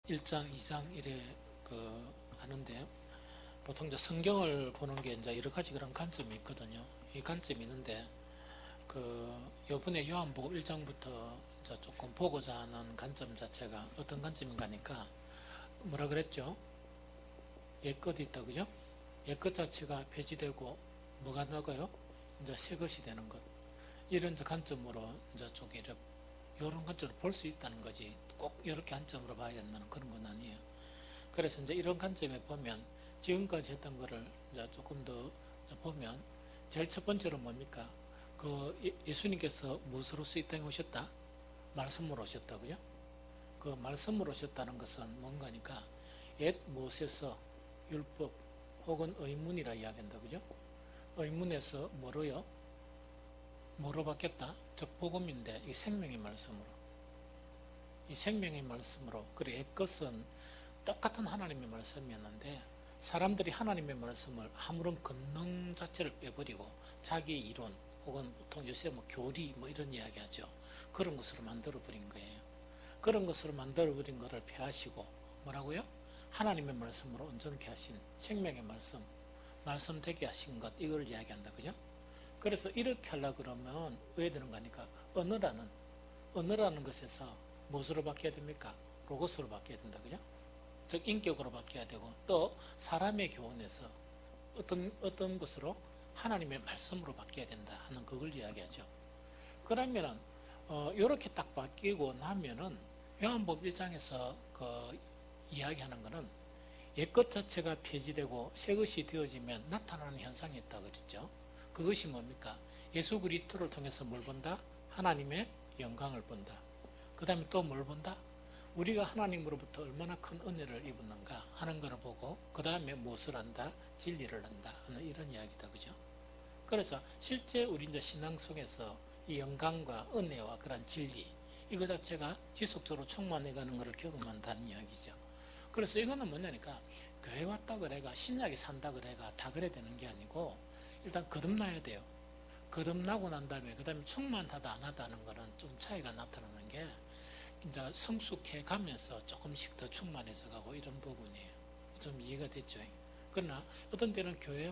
1장, 2장 이래 하는데 보통 이제 성경을 보는 게 이제 여러 가지 그런 관점이 있거든요. 이 관점이 있는데 요번에 요한복음 1장부터 이제 조금 보고자 하는 관점 자체가 어떤 관점인가 하니까 뭐라 그랬죠? 옛것이 있다, 그죠? 옛것 자체가 폐지되고 뭐가 나가요? 이제 새 것이 되는 것. 이런 이제 관점으로 이제 좀 이런 관점으로 볼 수 있다는 거지. 꼭 이렇게 관점으로 봐야 된다는 그런 건 아니에요. 그래서 이제 이런 관점에 보면 지금까지 했던 거를 이제 조금 더 보면 제일 첫 번째로 뭡니까? 예수님께서 무엇으로서 이 땅에 오셨다? 말씀으로 오셨다, 그죠? 그 말씀으로 오셨다는 것은 뭔가니까 옛 모세서 율법 혹은 의문이라 이야기한다, 그죠? 의문에서 뭐로요? 뭐로 바뀌었다? 즉 복음인데 이 생명의 말씀으로, 이 생명의 말씀으로. 그래 옛것은 똑같은 하나님의 말씀이었는데 사람들이 하나님의 말씀을 아무런 권능 자체를 빼버리고 자기 이론 혹은 보통 요새 교리 이런 이야기 하죠. 그런 것으로 만들어버린 거예요. 그런 것으로 만들어버린 것을 폐하시고 뭐라고요? 하나님의 말씀으로 온전케 하신 생명의 말씀 되게 하신 것, 이걸 이야기한다, 그죠? 그래서 이렇게 하려고 그러면 왜 되는 거니까 언어라는 것에서 무엇으로 바뀌어야 됩니까? 로고스로 바뀌어야 된다, 그죠? 즉 인격으로 바뀌어야 되고 또 사람의 교훈에서 어떤 것으로 하나님의 말씀으로 바뀌어야 된다 하는 그걸 이야기하죠. 그러면은 이렇게 딱 바뀌고 나면은 요한복음 1장에서 이야기하는 거는 옛것 자체가 폐지되고 새 것이 되어지면 나타나는 현상이 있다 그랬죠. 그것이 뭡니까? 예수 그리스도를 통해서 뭘 본다? 하나님의 영광을 본다. 그 다음에 또 뭘 본다? 우리가 하나님으로부터 얼마나 큰 은혜를 입었는가 하는 것을 보고 그 다음에 무엇을 한다? 진리를 한다 하는 이런 이야기다, 그죠? 그래서 실제 우리 이제 신앙 속에서 이 영광과 은혜와 그런 진리 이거 자체가 지속적으로 충만해가는 것을 경험한다는 이야기죠. 그래서 이거는 뭐냐니까 교회 왔다 그래가 신약이 산다 그래가 다 그래야 되는 게 아니고 일단 거듭나야 돼요. 거듭나고 난 다음에 그 다음에 충만하다 안 하다는 거는 좀 차이가 나타나는 게 이제 성숙해 가면서 조금씩 더 충만해서 가고 이런 부분이에요. 좀 이해가 됐죠? 그러나 어떤 때는 교회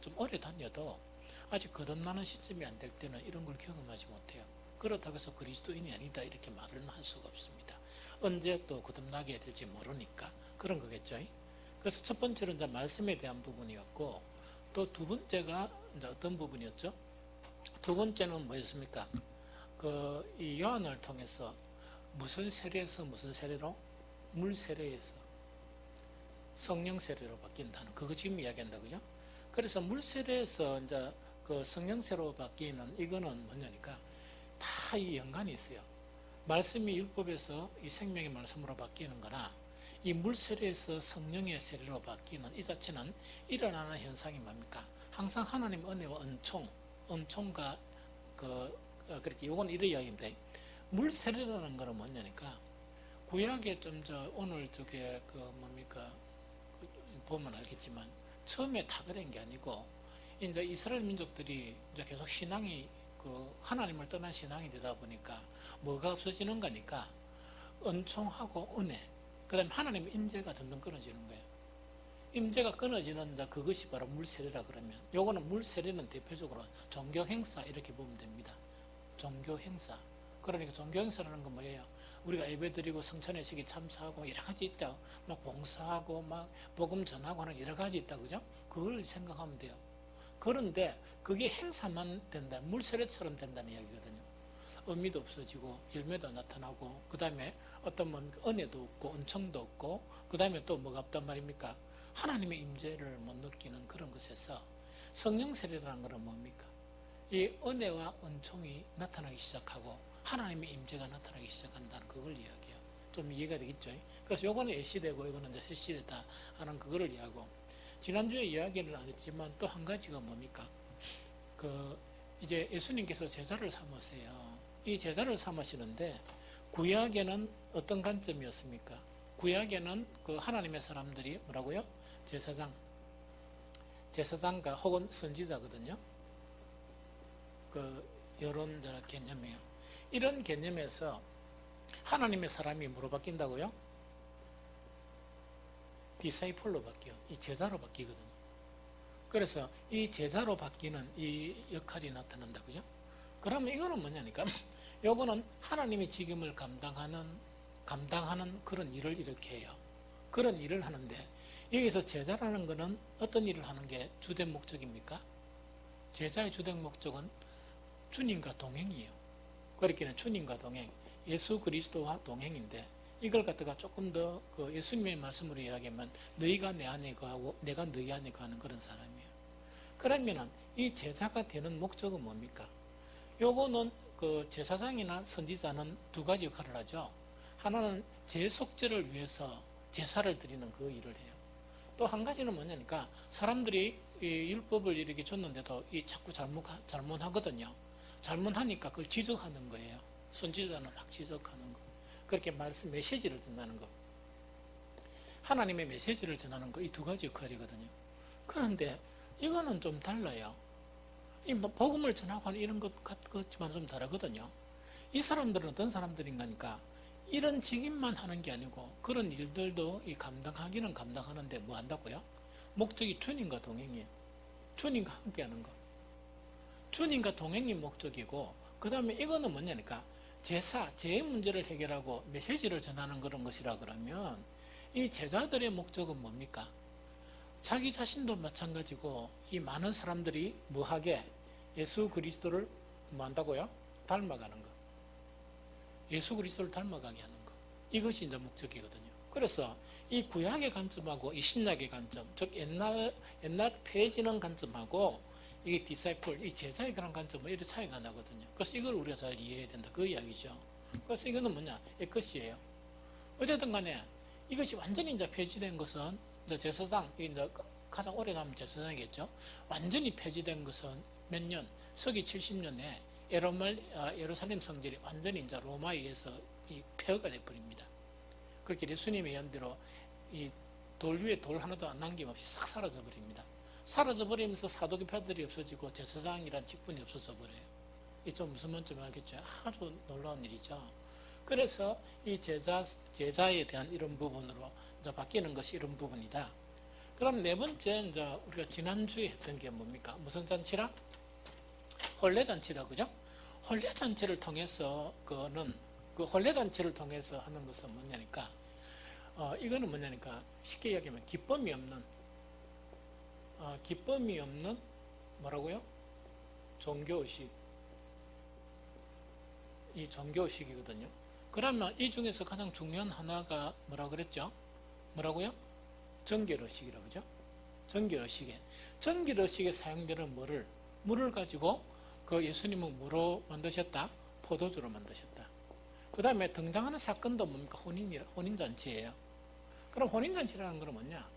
좀 오래 다녀도 아직 거듭나는 시점이 안 될 때는 이런 걸 경험하지 못해요. 그렇다고 해서 그리스도인이 아니다 이렇게 말을 할 수가 없습니다. 언제 또 거듭나게 될지 모르니까 그런 거겠죠. 그래서 첫 번째로 이제 말씀에 대한 부분이었고 또 두 번째가 이제 어떤 부분이었죠? 두 번째는 뭐였습니까? 이 요한을 통해서 무슨 세례에서 무슨 세례로? 물 세례에서 성령 세례로 바뀐다는 그거 지금 이야기한다, 그죠? 그래서 물 세례에서 이제 성령 세례로 바뀌는 이거는 뭐냐니까 다 이 연관이 있어요. 말씀이 율법에서 이 생명의 말씀으로 바뀌는 거나 이 물 세례에서 성령의 세례로 바뀌는 이 자체는 일어나는 현상이 뭡니까? 항상 하나님 은혜와 은총과 그렇게 요건 이런 이야기입니다. 물 세례라는 거는 뭐냐니까 구약에 오늘 보면 알겠지만 처음에 다 그런 게 아니고 이제 이스라엘 민족들이 이제 계속 신앙이 하나님을 떠난 신앙이 되다 보니까 뭐가 없어지는 거니까 은총하고 은혜, 그 다음에 하나님의 임재가 점점 끊어지는 거예요. 임재가 끊어지는 그것이 바로 물세례라 그러면 요거는 물세례는 대표적으로 종교 행사 이렇게 보면 됩니다. 종교 행사. 그러니까 종교 행사라는 건 뭐예요? 우리가 예배드리고 성찬의식에 참석하고 여러 가지 있죠. 막 봉사하고 막 복음 전하고 하는 여러 가지 있다, 그죠? 그걸 생각하면 돼요. 그런데 그게 행사만 된다, 물세례처럼 된다는 이야기거든요. 의미도 없어지고 열매도 나타나고 그 다음에 은혜도 없고 은총도 없고 그 다음에 또 뭐가 없단 말입니까? 하나님의 임재를 못 느끼는 그런 것에서 성령 세례라는 것은 뭡니까? 이 은혜와 은총이 나타나기 시작하고 하나님의 임재가 나타나기 시작한다는 그걸 이야기해요. 좀 이해가 되겠죠? 그래서 요거는 옛시대고 이거는 이제 새시대다 하는 그거를 이야기하고, 지난주에 이야기를 안 했지만 또 한 가지가 뭡니까? 이제 예수님께서 제자를 삼으세요. 이 제자를 삼으시는데 구약에는 어떤 관점이었습니까? 구약에는 하나님의 사람들이 뭐라고요? 제사장과 혹은 선지자거든요. 이런 개념이에요. 이런 개념에서 하나님의 사람이 뭐로 바뀐다고요? 디사이플로 바뀌어. 이 제자로 바뀌거든요. 그래서 이 제자로 바뀌는 이 역할이 나타난다. 그죠? 그러면 이거는 뭐냐니까, 요거는 하나님의 직임을 감당하는 그런 일을 이렇게 해요. 그런 일을 하는데, 여기서 제자라는 거는 어떤 일을 하는 게 주된 목적입니까? 제자의 주된 목적은 주님과 동행이에요. 그렇기는 주님과 동행, 예수 그리스도와 동행인데, 이걸 갖다가 조금 더 그 예수님의 말씀으로 이야기하면 너희가 내 안에 거하고 내가 너희 안에 거하는 그런 사람이에요. 그러면은 이 제자가 되는 목적은 뭡니까? 요거는 그 제사장이나 선지자는 두 가지 역할을 하죠. 하나는 제 속죄를 위해서 제사를 드리는 그 일을 해요. 또 한 가지는 뭐냐니까, 사람들이 이 율법을 이렇게 줬는데도 이 자꾸 잘못하거든요. 잘못하니까 그걸 지적하는 거예요. 선지자는 막 지적하는 거. 그렇게 메시지를 전하는 거. 하나님의 메시지를 전하는 거, 이 두 가지 역할이거든요. 그런데 이거는 좀 달라요. 이 복음을 전하고 하는 이런 것 같지만 좀 다르거든요. 이 사람들은 어떤 사람들인가니까, 이런 직임만 하는 게 아니고 그런 일들도 이 감당하기는 감당하는데 뭐 한다고요? 목적이 주님과 동행이에요. 주님과 함께 하는 거. 주님과 동행이 목적이고, 그 다음에 이거는 뭐냐니까, 제의 문제를 해결하고 메시지를 전하는 그런 것이라 그러면, 이 제자들의 목적은 뭡니까? 자기 자신도 마찬가지고, 이 많은 사람들이 뭐하게? 예수 그리스도를 뭐 한다고요? 닮아가는 거. 예수 그리스도를 닮아가게 하는 거. 이것이 이제 목적이거든요. 그래서 이 구약의 관점하고 이 신약의 관점, 즉 옛날 폐지는 관점하고 이게 디사이플, 이 제자의 그런 관점은 이렇게 차이가 나거든요. 그래서 이걸 우리가 잘 이해해야 된다. 그 이야기죠. 그래서 이거는 뭐냐? 이것이에요. 어쨌든 간에 이것이 완전히 이제 폐지된 것은 이제 제사장, 이제 가장 오래 남은 제사장이겠죠. 완전히 폐지된 것은 몇 년? 서기 70년에 예루살렘 성전이 완전히 이제 로마에 의해서 이 폐허가 되어버립니다. 그렇게 예수님의 연대로 이 돌 위에 돌 하나도 안 남김없이 싹 사라져 버립니다. 사라져 버리면서 사도교파들이 없어지고 제사장이란 직분이 없어져 버려요. 이 좀 무슨 말인지 알겠죠? 아주 놀라운 일이죠. 그래서 이 제자에 대한 이런 부분으로 이제 바뀌는 것이 이런 부분이다. 그럼 네 번째, 이제 우리가 지난주에 했던 게 뭡니까? 무슨 잔치라? 혼례잔치다, 그죠? 혼례잔치를 통해서 그 혼례잔치를 통해서 하는 것은 뭐냐니까, 이거는 뭐냐니까, 쉽게 이야기하면 기쁨이 없는 뭐라고요? 종교의식. 이 종교의식이거든요. 그러면 이 중에서 가장 중요한 하나가 뭐라 그랬죠? 뭐라고요? 정결의식이라고 그죠? 정결의식에 사용되는 물을 가지고 그 예수님은 뭐로 만드셨다? 포도주로 만드셨다. 그 다음에 등장하는 사건도 뭡니까? 혼인잔치예요. 그럼 혼인잔치라는 건 뭐냐?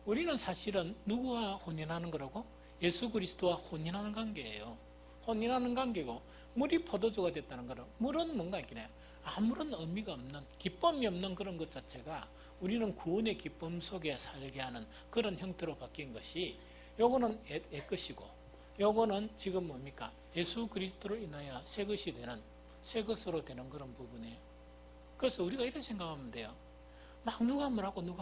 우리는 사실은 누구와 혼인하는 거라고? 예수 그리스도와 혼인하는 관계예요. 혼인하는 관계고, 물이 포도주가 됐다는 거는, 물은 뭔가 있긴 아무런 의미가 없는, 기쁨이 없는 그런 것 자체가 우리는 구원의 기쁨 속에 살게 하는 그런 형태로 바뀐 것이, 요거는 애 것이고, 요거는 지금 뭡니까? 예수 그리스도로 인하여 새 것으로 되는 그런 부분이에요. 그래서 우리가 이런 생각하면 돼요. 막 누가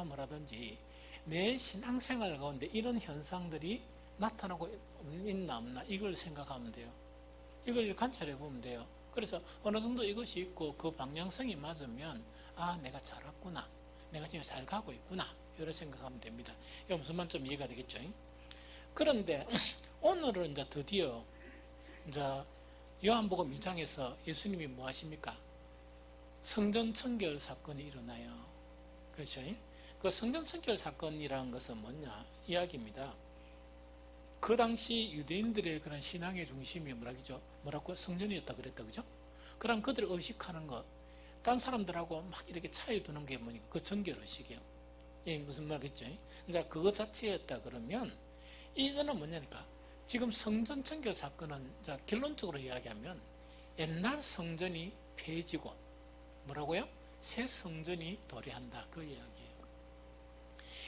뭐라든지 내 신앙생활 가운데 이런 현상들이 나타나고 있나 없나, 이걸 생각하면 돼요. 이걸 관찰해 보면 돼요. 그래서 어느 정도 이것이 있고 그 방향성이 맞으면, 아, 내가 잘 왔구나, 내가 지금 잘 가고 있구나, 이렇게 생각하면 됩니다. 이거 무슨 말 좀 이해가 되겠죠? 그런데 오늘은 이제 드디어 이제 요한복음 2장에서 예수님이 뭐 하십니까? 성전 청결 사건이 일어나요. 그렇죠? 그 성전 청결 사건이라는 것은 뭐냐 이야기입니다. 그 당시 유대인들의 그런 신앙의 중심이 뭐라고? 성전이었다 그랬다, 그죠? 그럼 그들 의식하는 것, 딴 사람들하고 막 이렇게 차이 두는 게 뭐니까 그 정결 의식이에요. 예, 무슨 말이겠죠? 이제 그것 자체였다 그러면, 이제는 뭐냐니까, 지금 성전 청결 사건은 이제 결론적으로 이야기하면 옛날 성전이 폐지고 뭐라고요? 새 성전이 도래한다, 그 이야기예요.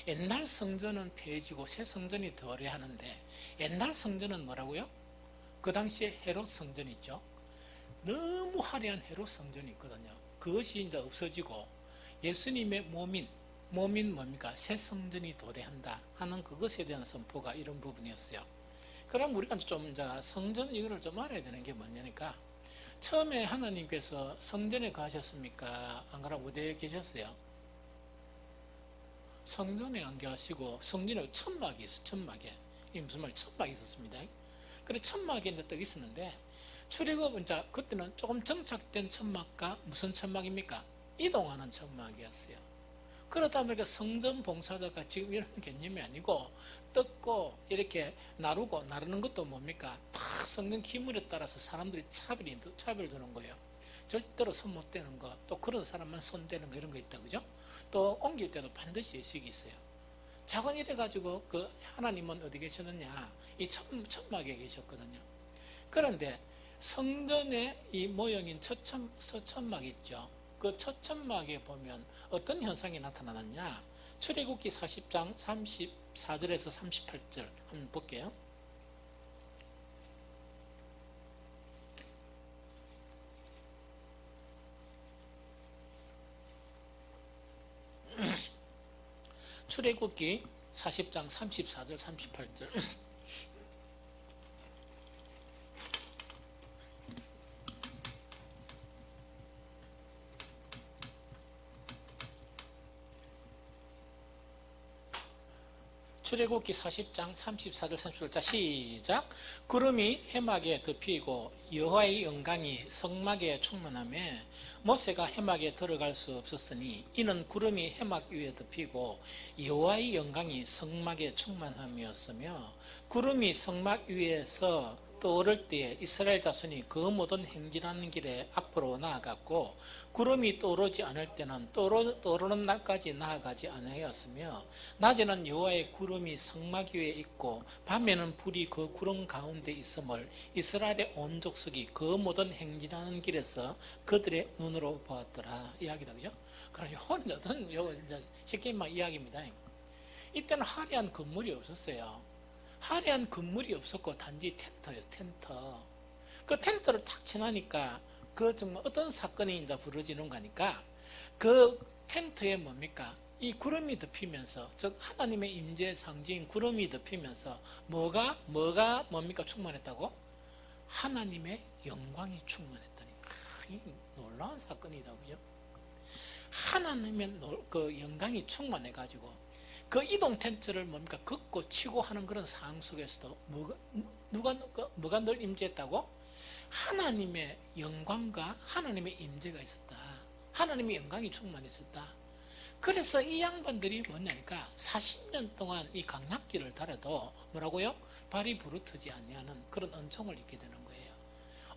옛날 성전은 폐지고 새 성전이 도래하는데, 옛날 성전은 뭐라고요? 그 당시에 헤롯 성전이 있죠. 너무 화려한 헤롯 성전이 있거든요. 그것이 이제 없어지고 예수님의 몸인 몸인 뭡니까? 새 성전이 도래한다 하는 그것에 대한 선포가 이런 부분이었어요. 그럼 우리가 좀 이제 성전 이거를 좀 알아야 되는 게 뭐냐니까, 처음에 하나님께서 성전에 가셨습니까? 안 그러면 어디에 계셨어요? 성전에 안 계시고 성전에 천막이 있어. 천막에 이 무슨 말? 천막이 있었습니다. 그래 천막에 이제 떡 있었는데, 출애굽 이제 그때는 조금 정착된 천막과 무슨 천막입니까? 이동하는 천막이었어요. 그러다 보니까 성전 봉사자가 지금 이런 개념이 아니고, 뜯고 이렇게 나르는 것도 뭡니까? 다 성전 기물에 따라서 사람들이 차별을 두는 거예요. 절대로 손 못 대는 거, 또 그런 사람만 손 대는 거, 이런 거 있다, 그죠? 또 옮길 때도 반드시 예식이 있어요. 자건 이래가지고 그 하나님은 어디 계셨느냐? 이 천막에 계셨거든요. 그런데 성전의 이 모형인 서천막 있죠. 그 첫천막에 보면 어떤 현상이 나타나느냐? 출애굽기 40장 34절에서 38절 한번 볼게요. 출애굽기 40장 34절 38절. 출애굽기 40장 34절 38절. 자, 시작. 구름이 해막에 덮이고 여호와의 영광이 성막에 충만하며 모세가 해막에 들어갈 수 없었으니, 이는 구름이 해막 위에 덮이고 여호와의 영광이 성막에 충만함이었으며, 구름이 성막 위에서 떠오를 때에 이스라엘 자손이 그 모든 행진하는 길에 앞으로 나아갔고, 구름이 떠오르지 않을 때는 떠오르는 날까지 나아가지 아니하였으며, 낮에는 여호와의 구름이 성막 위에 있고 밤에는 불이 그 구름 가운데 있음을 이스라엘의 온 족속이 그 모든 행진하는 길에서 그들의 눈으로 보았더라. 이야기다, 그죠? 그럼 요거 이제 쉽게 말 이야기입니다. 이때는 화려한 건물이 없었어요. 화려한 건물이 없었고 단지 텐트예요. 텐트. 그 텐트를 탁 치나니까 그 정말 어떤 사건이 이제 벌어지는 거니까, 그 텐트에 뭡니까? 이 구름이 덮이면서, 즉 하나님의 임재 상징인 구름이 덮이면서 뭐가 뭡니까? 충만했다고? 하나님의 영광이 충만했다니. 이 놀라운 사건이다, 그죠? 하나님의 그 영광이 충만해가지고 그 이동 텐트를 뭡니까? 걷고 치고 하는 그런 상황 속에서도 뭐가 늘 임재했다고? 하나님의 영광과 하나님의 임재가 있었다. 하나님의 영광이 충만했었다. 그래서 이 양반들이 뭐냐니까 40년 동안 이 강약기를 달아도 뭐라고요? 발이 부르트지 아니하는 그런 은총을 입게 되는 거예요.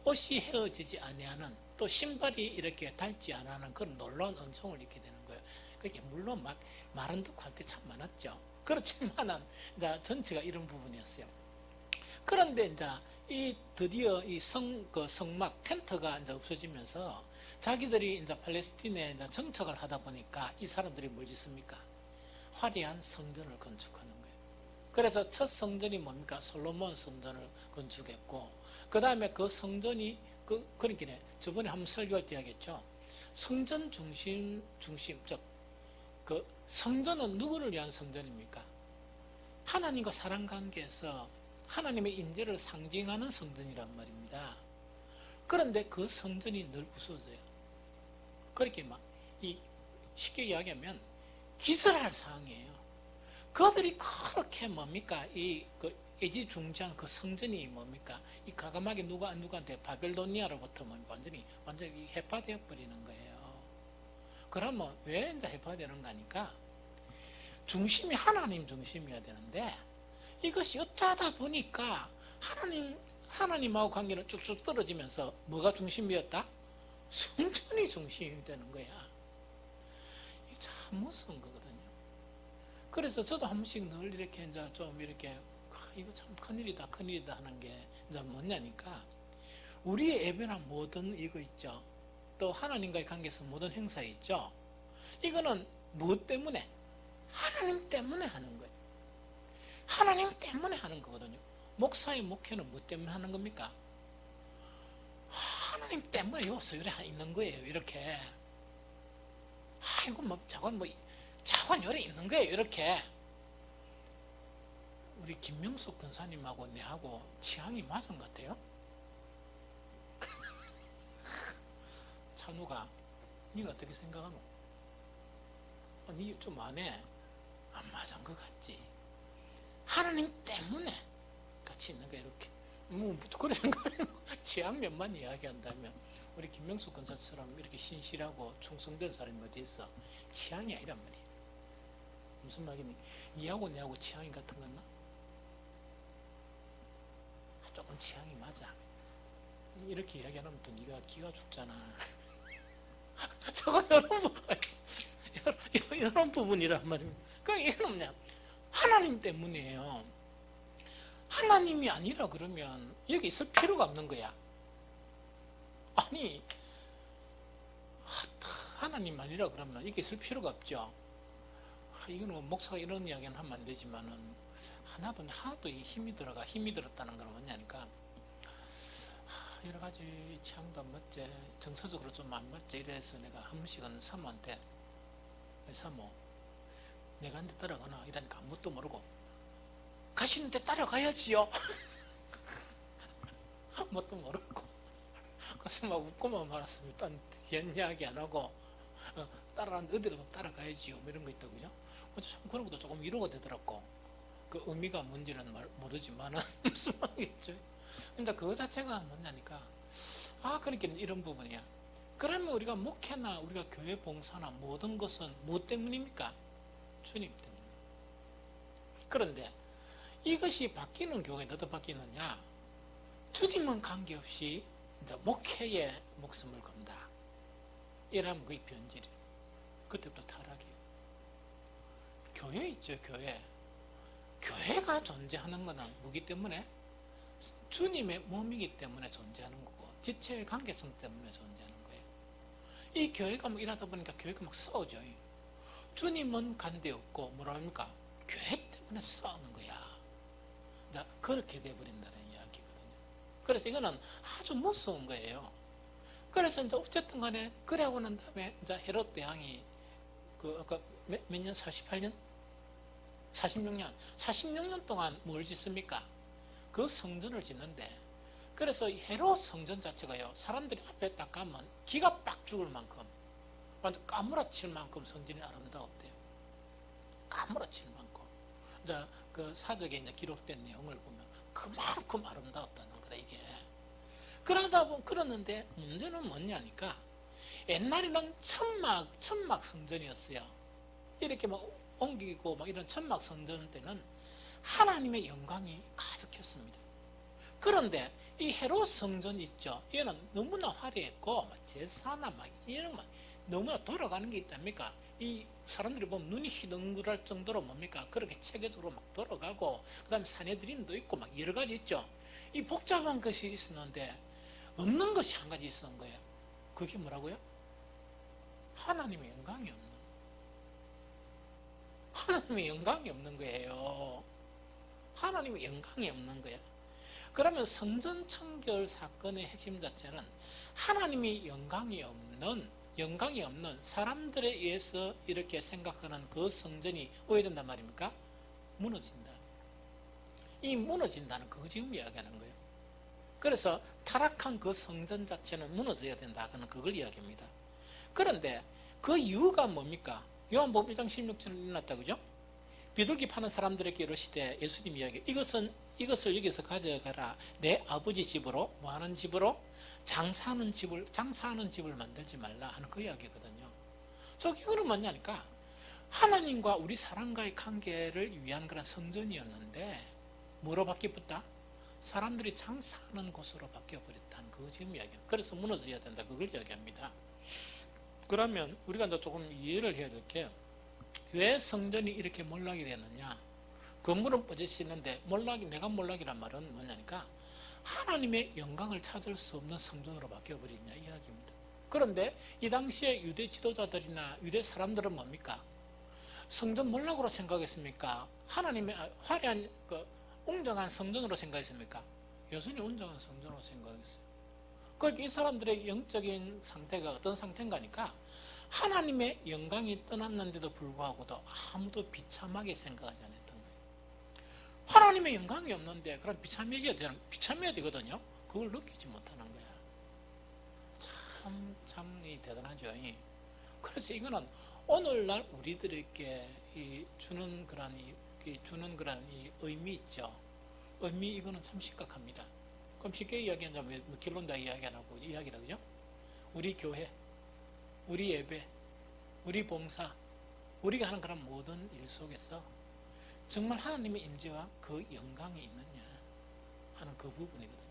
옷이 헤어지지 아니하는, 또 신발이 이렇게 닳지 않는 그런 놀라운 은총을 입게 되는 거예요. 그게 물론 막 말은 듣고 할 때 참 많았죠. 그렇지만은 이제 전체가 이런 부분이었어요. 그런데 이제 드디어 이 성막 텐트가 이제 없어지면서 자기들이 이제 팔레스틴에 이제 정착을 하다 보니까 이 사람들이 뭘 짓습니까? 화려한 성전을 건축하는 거예요. 그래서 첫 성전이 뭡니까? 솔로몬 성전을 건축했고, 그 다음에 그 성전이 그러니까 저번에 한번 설교할 때 하겠죠. 성전 중심 즉 그 성전은 누구를 위한 성전입니까? 하나님과 사람 관계에서 하나님의 임재를 상징하는 성전이란 말입니다. 그런데 그 성전이 늘 부서져요. 그렇게 쉽게 이야기하면 기절할 상황이에요. 그들이 그렇게 뭡니까? 애지중지한 그 성전이 뭡니까? 이 가감하게 누구한테 바벨로니아로부터 완전히 해파되어 버리는 거예요. 그러면 왜 이제 해파되는 거니까? 중심이 하나님 중심이어야 되는데, 이것이 어쩌다 보니까 하나님하고 관계는 쭉쭉 떨어지면서 뭐가 중심이었다? 성전이 중심이 되는 거야. 이게 참 무서운 거거든요. 그래서 저도 한 번씩 늘 이렇게 이제 좀 이렇게 이거 참 큰일이다 하는 게 이제 뭐냐니까, 우리의 예배나 모든 이거 있죠. 또 하나님과의 관계에서 모든 행사 있죠. 이거는 무엇 때문에? 하나님 때문에 하는 거예요. 하나님 때문에 하는 거거든요. 목사의 목회는 뭐 때문에 하는 겁니까? 하나님 때문에 요소율에 있는 거예요. 이렇게. 아이고, 저건 차관 요래 있는 거예요. 이렇게. 우리 김명숙 권사님하고 내하고 취향이 맞은 것 같아요. 찬우가 니가 어떻게 생각하노? 니 좀 안 해. 안 맞은 것 같지. 하나님 때문에 같이 있는 거야. 이렇게. 그런 생각을 취향면만 이야기한다면 우리 김명숙 권사처럼 이렇게 신실하고 충성된 사람이 어디 있어? 취향이 아니란 말이에요. 무슨 말이니? 니하고 내하고 취향이 같은 건가? 조금 취향이 맞아. 이렇게 이야기하면 또 네가 기가 죽잖아. 저거 이런 부분이란 말입니다. 그러니까 이건 뭐냐? 하나님 때문이에요. 하나님이 아니라 그러면 여기 있을 필요가 없는 거야. 아니, 하나님 아니라 그러면 여기 있을 필요가 없죠. 이거는 뭐 목사가 이런 이야기는 하면 안 되지만은 하나도 힘이 들었다는 건 뭐냐니까 여러 가지 취향도 안 맞지, 정서적으로 좀 안 맞지. 이래서 내가 한 번씩은 사모한테, 사모 내가 한테 따라가나 이러니까 아무것도 모르고 가시는데 따라가야지요. 아무것도 모르고 그래서 막 웃고만 말았습니다. 일단 이야기 안 하고 따라가는데 어디라도 따라가야지요 뭐 이런 거 있다고요. 그런 것도 조금 위로가 되더라고. 그 의미가 뭔지는 모르지만은 무슨 말이겠죠. 근데 그거 자체가 뭐냐니까 그러니까 이런 부분이야. 그러면 우리가 목회나 우리가 교회 봉사나 모든 것은 무엇 때문입니까? 주님 때문에. 그런데 이것이 바뀌는 교회에 너도 바뀌느냐? 주님은 관계없이 이제 목회에 목숨을 건다. 이러면 그게 변질이에요. 그때부터 타락이에요. 교회 있죠, 교회. 교회가 존재하는 것은 뭐기 때문에? 주님의 몸이기 때문에 존재하는 거고, 지체의 관계성 때문에 존재하는 거예요. 이 교회가 뭐 일하다 보니까 교회가 막 싸우죠. 주님은 관대 없고, 뭐라 합니까? 교회 때문에 싸우는 거야. 자, 그렇게 돼버린다는 이야기거든요. 그래서 이거는 아주 무서운 거예요. 그래서 이제 어쨌든 간에, 그래 하고 난 다음에, 이제 헤롯 대왕이, 아까 몇 년? 48년? 46년 동안 뭘 짓습니까? 그 성전을 짓는데, 그래서 헤롯 성전 자체가요, 사람들이 앞에 딱 가면 기가 빡 죽을 만큼, 완전 까무라칠 만큼 성전이 아름다웠대요. 까무라칠 만큼. 이제 그 사적에 이제 기록된 내용을 보면 그만큼 아름다웠다는 거라, 이게. 그러는데 문제는 뭐냐니까, 옛날에는 천막 성전이었어요. 이렇게 막 옮기고 막 이런 천막 성전 때는 하나님의 영광이 가득했습니다. 그런데 이 헤롯 성전 있죠. 이거는 너무나 화려했고 막 제사나 막 이런 막 너무나 돌아가는 게 있답니까? 이 사람들이 보면 눈이 희둥그럴 정도로 뭡니까? 그렇게 체계적으로 막 돌아가고, 그 다음에 사내들인도 있고 막 여러 가지 있죠. 이 복잡한 것이 있었는데 없는 것이 한 가지 있었던 거예요. 그게 뭐라고요? 하나님의 영광이 없는. 하나님의 영광이 없는 거예요. 하나님의 영광이 없는 거예요. 그러면 성전 청결 사건의 핵심 자체는 하나님의 영광이 없는 사람들에 의해서 이렇게 생각하는 그 성전이 오해된단 말입니까? 무너진다. 이 무너진다는 그거 지금 이야기하는 거예요. 그래서 타락한 그 성전 자체는 무너져야 된다 하는 그걸 이야기합니다. 그런데 그 이유가 뭡니까? 요한복음 1장 16절에 일어났다, 그죠? 비둘기 파는 사람들에게 이르시되, 예수님 이야기, 이것을 여기서 가져가라. 내 아버지 집으로, 뭐 하는 집으로? 장사하는 집을 만들지 말라 하는 그 이야기거든요. 이거는 뭐냐니까, 하나님과 우리 사람과의 관계를 위한 그런 성전이었는데, 뭐로 바뀌었다? 사람들이 장사하는 곳으로 바뀌어버렸다는 그거 지금 이야기합니다. 그래서 무너져야 된다, 그걸 이야기합니다. 그러면 우리가 이제 조금 이해를 해야 될 게, 왜 성전이 이렇게 몰락이 되느냐? 건물은 뻗어지는데 내가 몰락이란 말은 뭐냐니까, 하나님의 영광을 찾을 수 없는 성전으로 바뀌어버리냐 이야기입니다. 그런데 이 당시에 유대 지도자들이나 유대 사람들은 뭡니까? 성전 몰락으로 생각했습니까? 하나님의 화려한 웅장한 성전으로 생각했습니까? 여전히 웅장한 성전으로 생각했어요. 그러니까 이 사람들의 영적인 상태가 어떤 상태인가니까, 하나님의 영광이 떠났는데도 불구하고도 아무도 비참하게 생각하지 않았던 거예요. 하나님의 영광이 없는데 그럼 비참해야 되거든요. 그걸 느끼지 못하는 거야. 참이 대단하죠. 그래서 이거는 오늘날 우리들에게 주는 그런 이 의미 있죠. 의미 이거는 참 심각합니다. 그럼 쉽게 이야기하자면 결론다 이야기 안 하고 이야기다, 그죠? 우리 교회, 우리 예배, 우리 봉사, 우리가 하는 그런 모든 일 속에서 정말 하나님의 임재와 그 영광이 있느냐 하는 그 부분이거든요.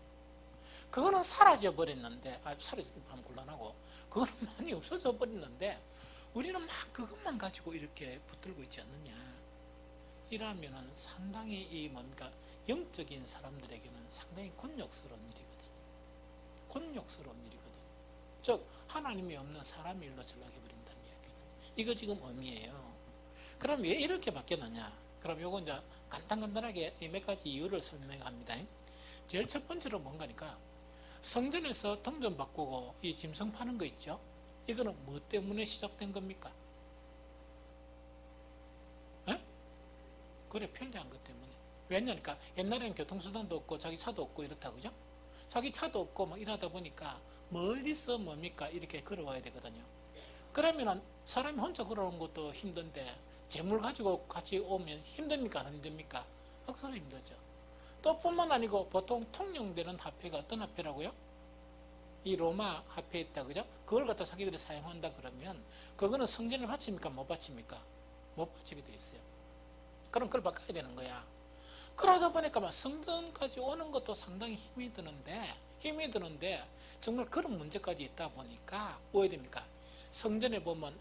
그거는 사라져 버렸는데, 사라졌다면 하면 곤란하고, 그거는 많이 없어져 버렸는데, 우리는 막 그것만 가지고 이렇게 붙들고 있지 않느냐. 이러면은 상당히 영적인 사람들에게는 상당히 곤욕스러운 일이거든요. 곤욕스러운 일이거든요. 즉, 하나님이 없는 사람의 일로 전락해버린다는 이야기거든요. 이거 지금 의미예요. 그럼 왜 이렇게 바뀌었느냐? 그럼 요거 이제 간단하게 몇 가지 이유를 설명합니다. 제일 첫 번째로 뭔가니까, 성전에서 동전 바꾸고 이 짐승 파는 거 있죠? 이거는 뭐 때문에 시작된 겁니까? 에? 그래, 편리한 것 때문에. 왜냐니까 옛날에는 교통수단도 없고 자기 차도 없고 이렇다, 그죠? 자기 차도 없고 막 이러다 보니까 멀리서 뭡니까? 이렇게 걸어와야 되거든요. 그러면은 사람이 혼자 걸어오는 것도 힘든데 재물 가지고 같이 오면 힘듭니까? 안 힘듭니까? 억수로 힘들죠. 또 뿐만 아니고 보통 통용되는 화폐가 어떤 화폐라고요? 이 로마 화폐 있다, 그죠? 그걸 갖다 자기들이 사용한다 그러면 그거는 성전에 바칩니까? 못 바칩니까? 못 바치게 돼 있어요. 그럼 그걸 바꿔야 되는 거야. 그러다 보니까 막 성전까지 오는 것도 상당히 힘이 드는데 정말 그런 문제까지 있다 보니까 뭐야 됩니까? 성전에 보면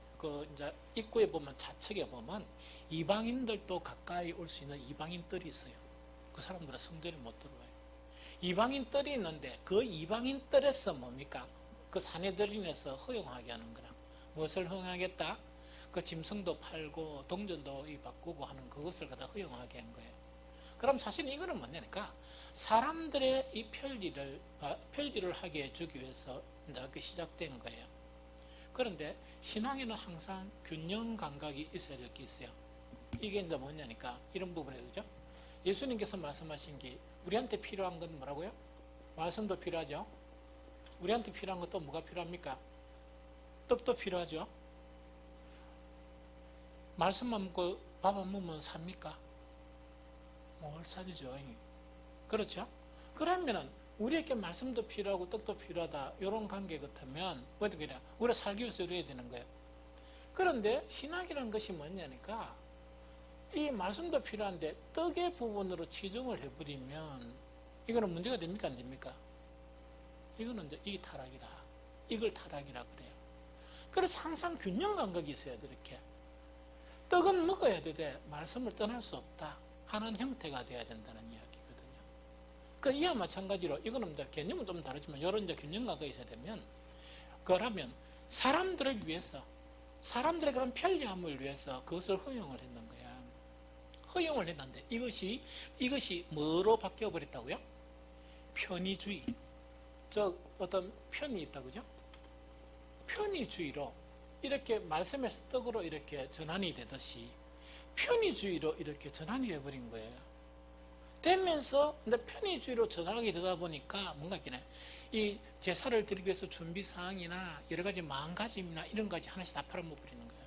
이제 입구에 보면 좌측에 보면 이방인들도 가까이 올 수 있는 이방인 뜰이 있어요. 그 사람들은 성전에 못 들어와요. 이방인 뜰이 있는데 그 이방인 뜰에서 뭡니까? 그 사내들인에서 허용하게 하는 거라. 무엇을 허용하겠다? 그 짐승도 팔고 동전도 바꾸고 하는 그것을 갖다 허용하게 한 거예요. 그럼 사실 이거는 뭐냐니까 사람들의 이 편리를 하게 해주기 위해서 이제 그 시작된 거예요. 그런데 신앙에는 항상 균형 감각이 있어야 될 게 있어요. 이게 이제 뭐냐니까 이런 부분에 그죠? 예수님께서 말씀하신 게 우리한테 필요한 건 뭐라고요? 말씀도 필요하죠. 우리한테 필요한 것도 뭐가 필요합니까? 떡도 필요하죠. 말씀만 먹고 밥 안 먹으면 삽니까? 뭘 사죠. 그렇죠? 그러면은 우리에게 말씀도 필요하고 떡도 필요하다 이런 관계 같으면 우리가 살기 위해서 이래야 되는 거예요. 그런데 신학이라는 것이 뭐냐니까 이 말씀도 필요한데 떡의 부분으로 치중을 해버리면 이거는 문제가 됩니까? 안 됩니까? 이거는 이제 이게 타락이라. 이걸 타락이라 그래요. 그래서 항상 균형 감각이 있어야 돼. 이렇게 떡은 먹어야 되되 말씀을 떠날 수 없다 하는 형태가 돼야 된다는 이야기거든요. 이와 마찬가지로 이거는 이제 개념은 좀 다르지만 이런 이제 균형 감각이 있어야 되면 그러면 사람들을 위해서 사람들의 그런 편리함을 위해서 그것을 허용을 했는 거야. 허용을 했는데 이것이 뭐로 바뀌어 버렸다고요? 편의주의. 어떤 편이 있다, 그죠? 편의주의로 이렇게 말씀에서 떡으로 이렇게 전환이 되듯이 편의주의로 이렇게 전환이 되어버린 거예요. 되면서 근데 편의주의로 전환하게 되다 보니까 뭔가 있긴 해. 이 제사를 드리기 위해서 준비사항이나 여러 가지 마음가짐이나 이런 가지 하나씩 다 팔아먹어버리는 거예요.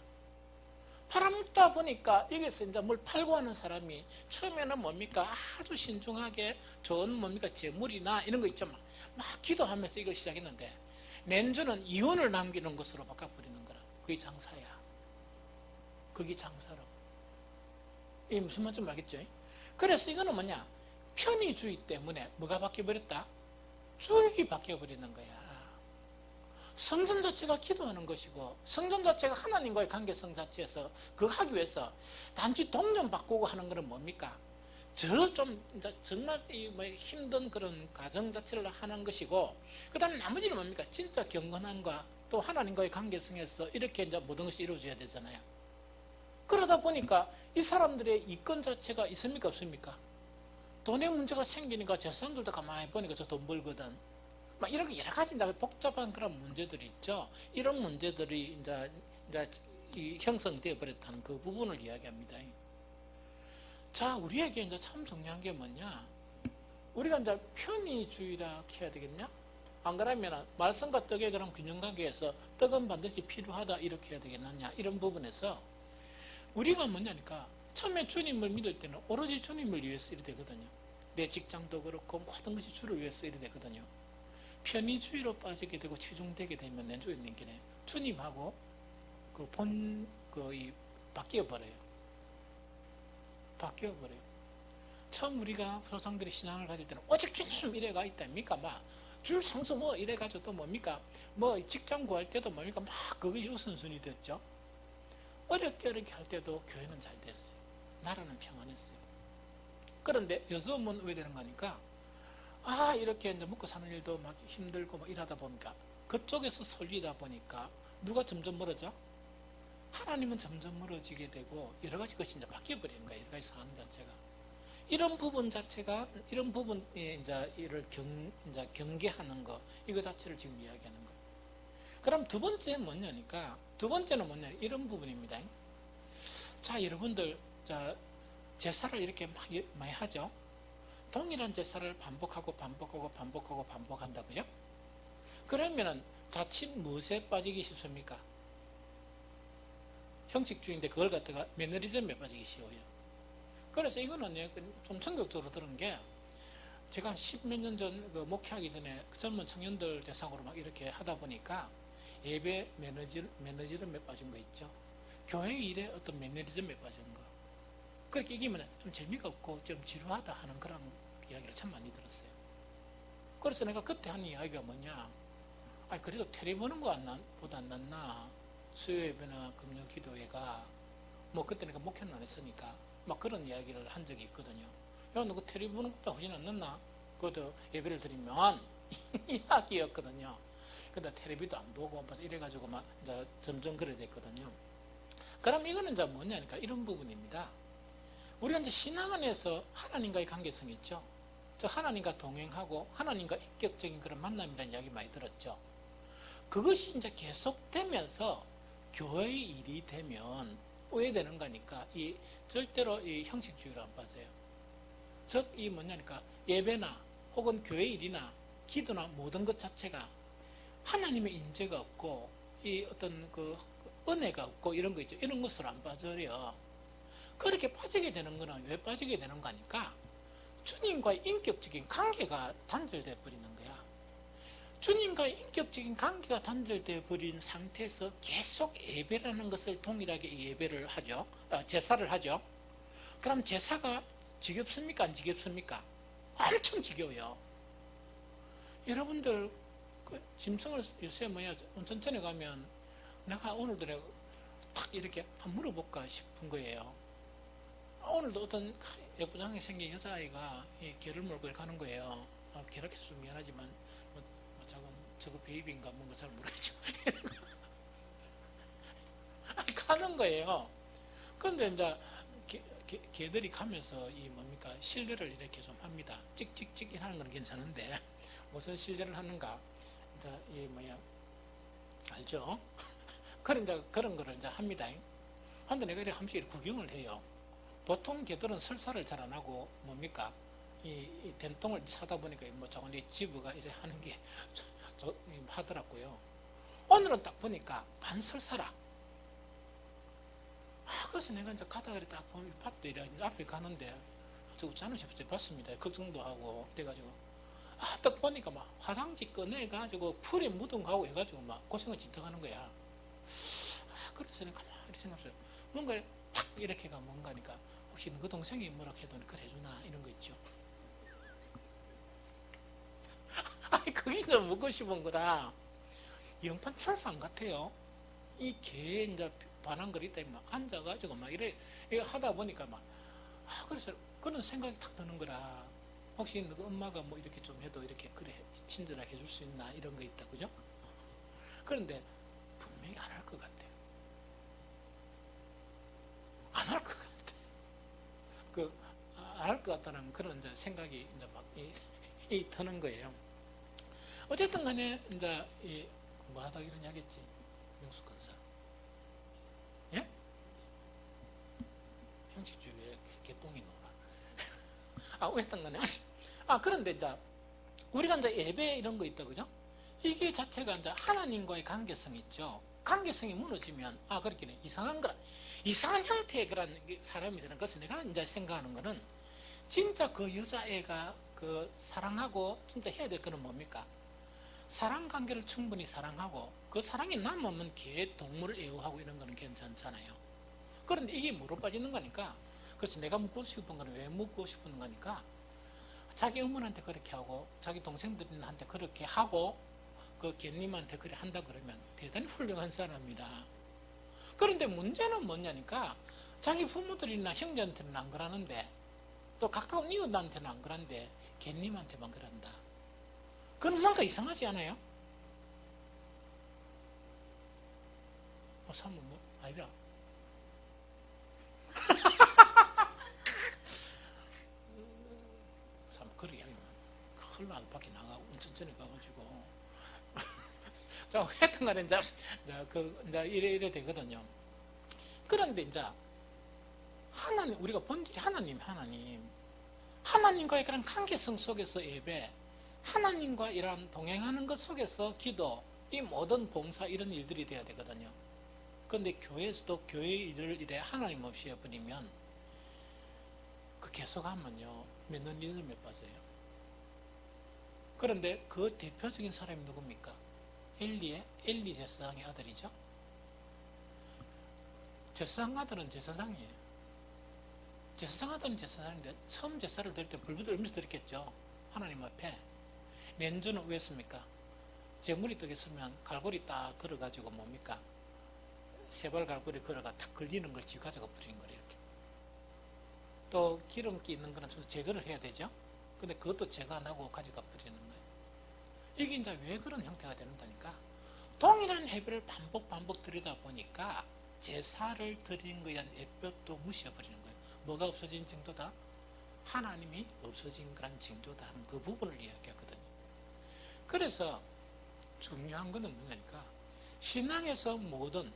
팔아먹다 보니까 여기서 이제 뭘 팔고 하는 사람이 처음에는 뭡니까? 아주 신중하게 좋은 뭡니까? 재물이나 이런 거 있죠. 막 기도하면서 이걸 시작했는데 내주는 이혼을 남기는 것으로 바꿔버리는 거라. 그게 장사야. 그게 장사로. 이게 무슨 말인지 알겠죠? 그래서 이거는 뭐냐? 편의주의 때문에 뭐가 바뀌어버렸다? 주익이 바뀌어버리는 거야. 성전 자체가 기도하는 것이고 성전 자체가 하나님과의 관계성 자체에서 그거 하기 위해서 단지 동전 바꾸고 하는 것은 뭡니까? 정말 힘든 그런 과정 자체를 하는 것이고 그 다음에 나머지는 뭡니까? 진짜 경건함과 또 하나님과의 관계성에서 이렇게 이제 모든 것이 이루어져야 되잖아요. 그러다 보니까 이 사람들의 이권 자체가 있습니까? 없습니까? 돈의 문제가 생기니까 저 사람들도 가만히 보니까 저 돈 벌거든. 막 이런 여러 가지 복잡한 그런 문제들이 있죠. 이런 문제들이 이제 이제 이 형성되어 버렸다는 그 부분을 이야기합니다. 자, 우리에게 이제 참 중요한 게 뭐냐? 우리가 이제 편의주의라 해야 되겠냐? 안 그러면 말씀과 떡의 그런 균형관계에서 떡은 반드시 필요하다 이렇게 해야 되겠느냐? 이런 부분에서 우리가 뭐냐니까 처음에 주님을 믿을 때는 오로지 주님을 위해서 이래 되거든요. 내 직장도 그렇고 모든 것이 주를 위해서 이래 되거든요. 편의주의로 빠지게 되고 치중되게 되면 내주에 있는 게 주님하고 바뀌어 버려요. 바뀌어 버려요. 처음 우리가 조상들이 신앙을 가질 때는 오직 주님 이래가 있답니까? 막 줄 성수 뭐 이래가지고 또 뭡니까? 뭐 직장 구할 때도 뭡니까? 막 그것이 우선순위 됐죠. 어렵게 할 때도 교회는 잘 됐어요. 나라는 평안했어요. 그런데 요즘은 왜 되는 거니까 이렇게 이제 먹고 사는 일도 막 힘들고 막 일하다 보니까 그쪽에서 쏠리다 보니까 누가 점점 멀어져? 하나님은 점점 멀어지게 되고 여러 가지 것이 이제 바뀌어 버리는 거예요. 여러 가지 상황 자체가. 이런 부분 자체가 이런 부분에 이제 이를 경계하는 거 이거 자체를 지금 이야기하는 거예요. 그럼 두 번째는 뭐냐니까 이런 부분입니다. 자, 여러분들 제사를 이렇게 많이 하죠. 동일한 제사를 반복한다, 그죠? 그러면은 자칫 무엇에 빠지기 쉽습니까? 형식주의인데 그걸 갖다가 매너리즘에 빠지기 쉬워요. 그래서 이거는 좀 충격적으로 들은 게 제가 10몇 년 전 목회하기 전에 젊은 청년들 대상으로 막 이렇게 하다 보니까 예배 매너리즘에 빠진 거 있죠. 교회 일에 어떤 매너리즘에 빠진 거. 그렇게 이기면 좀 재미가 없고 좀 지루하다 하는 그런 이야기를 참 많이 들었어요. 그래서 내가 그때 한 이야기가 뭐냐? 그래도 테레비 보는 거 보다 안 낫나? 수요예배나 금요기도회가 뭐 그때 내가 목회는 안 했으니까 막 그런 이야기를 한 적이 있거든요. 야, 너 그 테레비 보는 것보다 훨씬 안 낫나? 그것도 예배를 드리면 이야기였거든요. 근데 텔레비도 안 보고 이래가지고 막 이제 점점 그래 됐거든요. 그럼 이거는 이제 뭐냐니까 이런 부분입니다. 우리가 이제 신앙 안에서 하나님과의 관계성이 있죠. 하나님과 동행하고 하나님과 인격적인 그런 만남이라는 이야기 많이 들었죠. 그것이 이제 계속되면서 교회의 일이 되면 오해되는 거니까 절대로 이 형식주의로 안 빠져요. 즉, 이 뭐냐니까 예배나 혹은 교회 일이나 기도나 모든 것 자체가 하나님의 임재가 없고 이 어떤 그 은혜가 없고 이런 거 있죠. 이런 것으로 안 빠져요. 그렇게 빠지게 되는 거는 왜 빠지게 되는 거니까 주님과의 인격적인 관계가 단절되어 버리는 거야. 주님과의 인격적인 관계가 단절되어 버린 상태에서 계속 예배라는 것을 동일하게 예배를 하죠. 제사를 하죠. 그럼 제사가 지겹습니까? 안 지겹습니까? 엄청 지겨워요. 여러분들 짐승을 요새 온천천에 가면 내가 오늘도 내가 탁 이렇게 한번 물어볼까 싶은 거예요. 오늘도 어떤 예쁘장하게 생긴 여자아이가 개를 몰고 이렇게 가는 거예요. 개라해서 좀 미안하지만 저거 베이비인가 뭔가 잘 모르겠죠. 가는 거예요. 그런데 이제 개들이 가면서 뭡니까 실례를 이렇게 좀 합니다. 찍찍찍 하는 건 괜찮은데 무슨 실례를 하는가? 이제 알죠? 그런 거를 이제 합니다. 근데 내가 이렇게 한 번씩 구경을 해요. 보통 개들은 설사를 잘 안 하고 뭡니까 이 된통을 사다 보니까 저건 집어가 이래 하는 게 하더라고요. 오늘은 딱 보니까 반설사라. 그래서 내가 이제 가다가 딱 보면 밭도 이래 앞에 가는데 저 웃자는 싶어서 봤습니다. 걱정도 하고 이래가지고 딱 보니까 막 화장지 꺼내가지고 풀에 묻은 거 하고 해가지고 막 고생을 진짜 하는 거야. 그래서 내가 가만히 생각했어요. 뭔가 탁 이렇게가 뭔가니까 혹시 너 동생이 뭐라 해도 그래 해주나 이런 거 있죠. 그게 좀 묻고 싶은 거라. 영판 천사 안 같아요. 이 개에 이제 반항거리다 막 앉아가지고 막 이래 하다 보니까 막 그래서 그런 생각이 탁 드는 거라. 혹시 너 엄마가 뭐 이렇게 좀 해도 이렇게 그래 친절하게 해줄 수 있나 이런 거 있다, 그죠? 그런데 분명히 안 할 것 같아요. 안 할 것 같아. 안 할 것 같다는 그런 이제 생각이 이제 막 드는 거예요. 어쨌든 간에 이제 뭐 하다 이런 이야기했지, 명수 권사. 형식주의에 개똥이 노나. 어쨌든 간에. 그런데 이제, 우리가 이제 예배 이런 거 있다, 그죠? 이게 자체가 이제 하나님과의 관계성 있죠. 관계성이 무너지면, 그렇긴 해. 이상한 거라. 이상한 형태의 그런 사람이 되는 것을 내가 이제 생각하는 거는, 진짜 그 여자애가 그 사랑하고 진짜 해야 될 거는 뭡니까? 사랑 관계를 충분히 사랑하고 그 사랑이 남으면 개, 동물을 애호하고 이런 거는 괜찮잖아요. 그런데 이게 뭐로 빠지는 거니까, 그래서 내가 묻고 싶은 거는 왜 묻고 싶은 거니까, 자기 어머니한테 그렇게 하고 자기 동생들한테 그렇게 하고 그 개님한테 그래 한다 그러면 대단히 훌륭한 사람이라. 그런데 문제는 뭐냐니까, 자기 부모들이나 형제한테는 안 그러는데 또 가까운 이웃한테는 안 그런데 개님한테만 그런다. 그건 뭔가 이상하지 않아요? 사면 아니라. 사면 그러게 하면 큰일 나도 밖에 나가고 천천히 가가지고. 자, 하여튼 간에 이제 이래 되거든요. 그런데 이제 하나님, 우리가 본질이 하나님과의 그런 관계성 속에서 예배, 하나님과 이런 동행하는 것 속에서 기도, 이 모든 봉사 이런 일들이 돼야 되거든요. 그런데 교회에서도 교회 일을 이래 하나님 없이 해버리면 그 계속하면요 몇 년 이름에 빠져요. 그런데 그 대표적인 사람이 누굽니까? 엘리 제사장의 아들이죠. 제사장 아들은 제사장이에요. 제사장 아들은 제사장인데 처음 제사를 드릴 때 불붙 들면서 드렸겠죠. 하나님 앞에. 렌즈는 왜 씁니까? 재물이 떡에 서면 갈고리 딱 걸어가지고 뭡니까? 세발 갈고리 걸어가 탁 걸리는 걸 지 가져가 버리는 거예요. 이렇게. 또 기름기 있는 거는 좀 제거를 해야 되죠. 근데 그것도 제거 안 하고 가져가 버리는 거예요. 이게 이제 왜 그런 형태가 되는다니까? 동일한 행위를 반복 드리다 보니까 제사를 드린 거에 대한 예법도 무시해버리는 거예요. 뭐가 없어진 정도다? 하나님이 없어진 그런 징조다 하는 그 부분을 이야기하거든요. 그래서 중요한 것은 뭐냐니까, 신앙에서 모든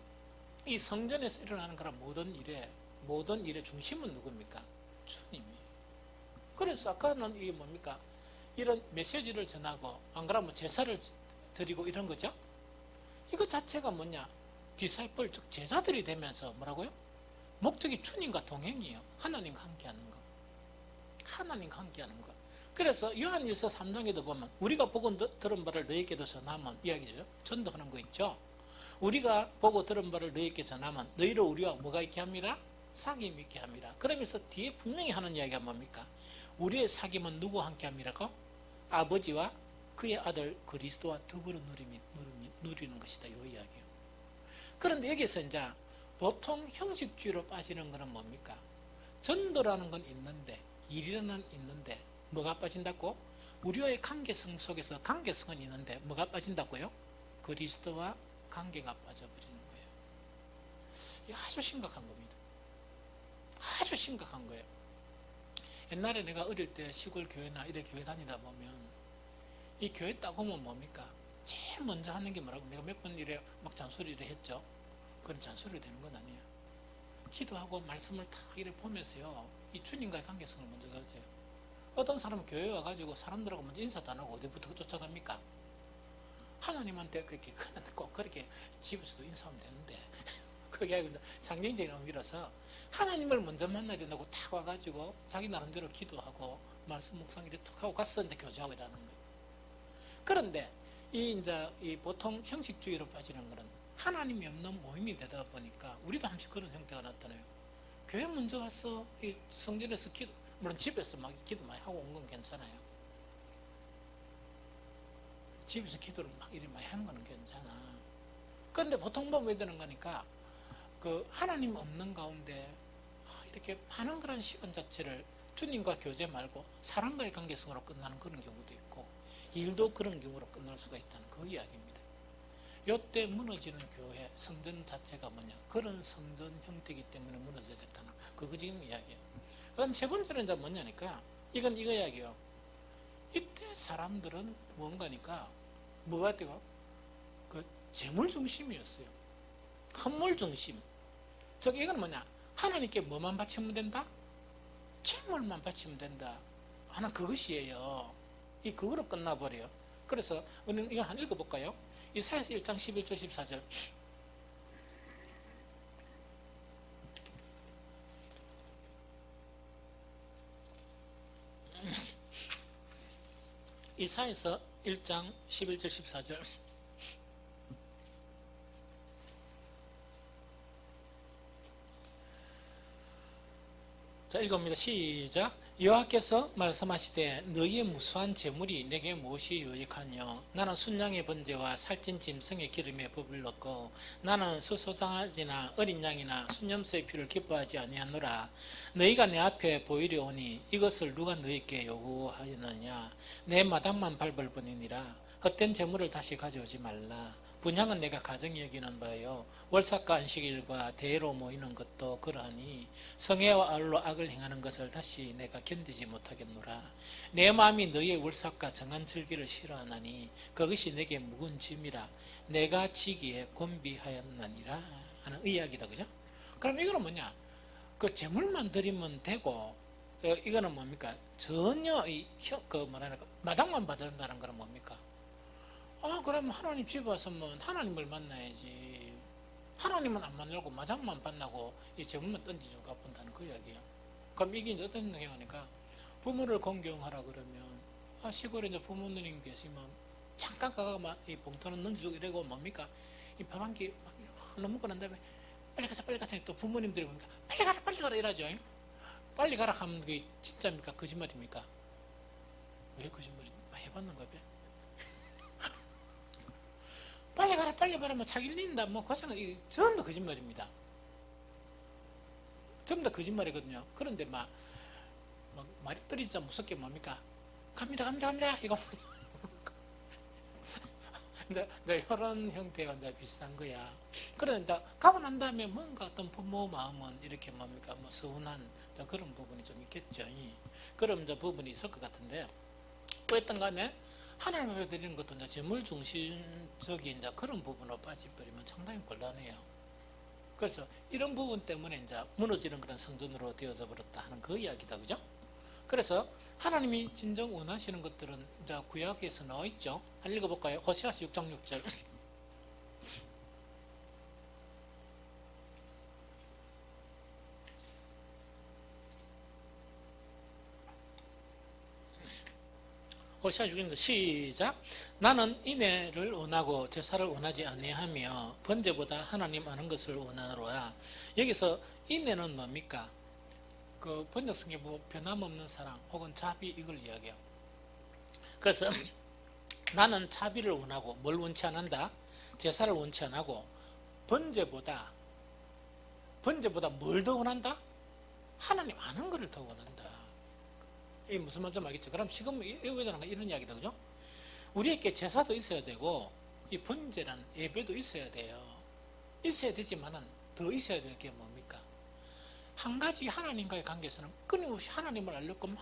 이 성전에서 일어나는 그런 모든 일의 중심은 누굽니까? 주님이에요. 그래서 아까는 이게 뭡니까? 이런 메시지를 전하고 안 그러면 제사를 드리고 이런 거죠. 이거 자체가 뭐냐? 디사이플, 즉 제자들이 되면서 뭐라고요? 목적이 주님과 동행이에요. 하나님과 함께하는 거. 하나님과 함께하는 거. 그래서 요한일서 3장에도 보면 우리가 보고 들은 바를 너희에게도 전하면 이야기죠. 전도하는 거 있죠. 우리가 보고 들은 바를 너희에게 전하면 너희로 우리와 뭐가 있게 합니다? 사귐이 있게 합니다. 그러면서 뒤에 분명히 하는 이야기가 뭡니까? 우리의 사귐은 누구와 함께 합니까? 아버지와 그의 아들 그리스도와 더불어 누리는 것이다. 이 이야기예요. 그런데 여기서 이제 보통 형식주의로 빠지는 것은 뭡니까? 전도라는 건 있는데, 일이라는 있는데 뭐가 빠진다고? 우리와의 관계성 속에서 관계성은 있는데 뭐가 빠진다고요? 그리스도와 관계가 빠져버리는 거예요. 이게 아주 심각한 겁니다. 아주 심각한 거예요. 옛날에 내가 어릴 때 시골 교회나 이래 교회 다니다 보면 이 교회 딱 오면 뭡니까? 제일 먼저 하는 게 뭐라고? 내가 몇 번 이래 막 잔소리를 했죠. 그건 잔소리 되는 건 아니에요. 기도하고 말씀을 다 이래 보면서요, 이 주님과의 관계성을 먼저 가져요. 어떤 사람은 교회에 와가지고 사람들하고 먼저 인사도 안 하고 어디부터 쫓아갑니까? 하나님한테 그렇게 꼭 그렇게 집에서도 인사하면 되는데 그게 아니고 상징적인 의미라서 하나님을 먼저 만나야 된다고 탁 와가지고 자기 나름대로 기도하고 말씀 묵상 이렇게 툭 하고 가서 이제 교제하고 이러는 거예요. 그런데 이 보통 형식주의로 빠지는 거는 하나님이 없는 모임이 되다 보니까 우리도 한씩 그런 형태가 나타나요. 교회 먼저 와서 이 성전에서 물론 집에서 막 기도 많이 하고 온 건 괜찮아요. 집에서 기도를 막 이렇게 많이 한 거는 괜찮아. 그런데 보통 보면 왜 되는 거니까 그 하나님 없는 가운데 이렇게 많은 그런 시간 자체를 주님과 교제 말고 사람과의 관계성으로 끝나는 그런 경우도 있고 일도 그런 경우로 끝날 수가 있다는 그 이야기입니다. 요때 무너지는 교회, 성전 자체가 뭐냐? 그런 성전 형태이기 때문에 무너져야 됐다는 그거 지금 이야기예요. 그럼 세 번째는 이제 뭐냐니까 이건 이거 이야기예요. 이때 사람들은 뭔가니까 뭐가 되고 그 재물 중심이었어요. 헌물 중심. 즉 이건 뭐냐? 하나님께 뭐만 바치면 된다? 재물만 바치면 된다 하나 그것이에요. 이 그거로 끝나버려요. 그래서 우리는 이거 한번 읽어볼까요? 이사야서 1장 11절 14절. 이사야서 1장 11절 14절. 자, 읽어봅니다. 시작. 여호와께서 말씀하시되 너희의 무수한 재물이 내게 무엇이 유익하뇨? 나는 순양의 번제와 살찐 짐승의 기름에 법을 넣고 나는 수소장아지나 어린 양이나 순염소의 피를 기뻐하지 아니하노라. 너희가 내 앞에 보이려 오니 이것을 누가 너희께 요구하였느냐? 내 마당만 밟을 뿐이니라. 헛된 재물을 다시 가져오지 말라. 분향은 내가 가정이 여기는 바요. 월삭과 안식일과 대회로 모이는 것도 그러하니 성애와 아울러 악을 행하는 것을 다시 내가 견디지 못하겠노라. 내 마음이 너희의 월삭과 정한 절기를 싫어하나니 그것이 내게 묵은 짐이라. 내가 지기에 곤비하였느니라 하는 이야기다. 그죠? 그럼 이거는 뭐냐? 그 재물만 드리면 되고 이거는 뭡니까? 전혀 마당만 받는다는 건 뭡니까? 그럼 하나님 집에 왔으면 하나님을 만나야지. 하나님은 안 만나고 마장만 만나고 이 재물만 던지고 갚는다는 그 이야기예요. 그럼 이게 이제 어떤 영향이니까 부모를 공경하라 그러면 시골에 이제 부모님 계시면 잠깐 가가 이 봉투는 넘기고 이러고 뭡니까? 이 밥 한 끼 넘고 난 다음에 빨리 가자 또 부모님들이 뭡니까? 빨리 가라 이러죠. 빨리 가라 하면 그게 진짜입니까? 거짓말입니까? 왜 거짓말입니까? 해봤는가 봐. 빨리 가라 뭐 자기 일린다 뭐 고생은 전부 거짓말입니다. 전부 다 거짓말이거든요. 그런데 막 말이 떨어지자 무섭게 뭡니까? 갑니다 이거 이제 이런 형태가 이제 비슷한 거야. 그런데 가고 난 다음에 뭔가 어떤 부모 마음은 이렇게 뭡니까? 뭐 서운한 그런 부분이 좀 있겠죠. 그런 이제 부분이 있을 것 같은데 어쨌든 간에 하나님 앞에 드리는 것도 이제 재물 중심적인 이제 그런 부분으로 빠져버리면 상당히 곤란해요. 그래서 이런 부분 때문에 이제 무너지는 그런 성전으로 되어져 버렸다 하는 그 이야기다. 그죠? 그래서 하나님이 진정 원하시는 것들은 이제 구약에서 나와 있죠. 한번 읽어볼까요? 호세아서 6장 6절. 호세아 6장 시작. 나는 인애를 원하고 제사를 원하지 아니하며 번제보다 하나님 아는 것을 원하노라. 여기서 인애는 뭡니까? 그 번역성에 뭐 변함없는 사랑 혹은 자비 이걸 이야기해요. 그래서 나는 자비를 원하고 뭘 원치 않는다? 제사를 원치 않고 번제보다 뭘 더 원한다? 하나님 아는 것을 더 원한다. 이게 무슨 말인지 알겠죠? 그럼 지금 이런 이야기다. 그죠? 우리에게 제사도 있어야 되고 이 번제란 예배도 있어야 돼요. 있어야 되지만은 더 있어야 될 게 뭡니까? 한 가지 하나님과의 관계에서는 끊임없이 하나님을 알려고 막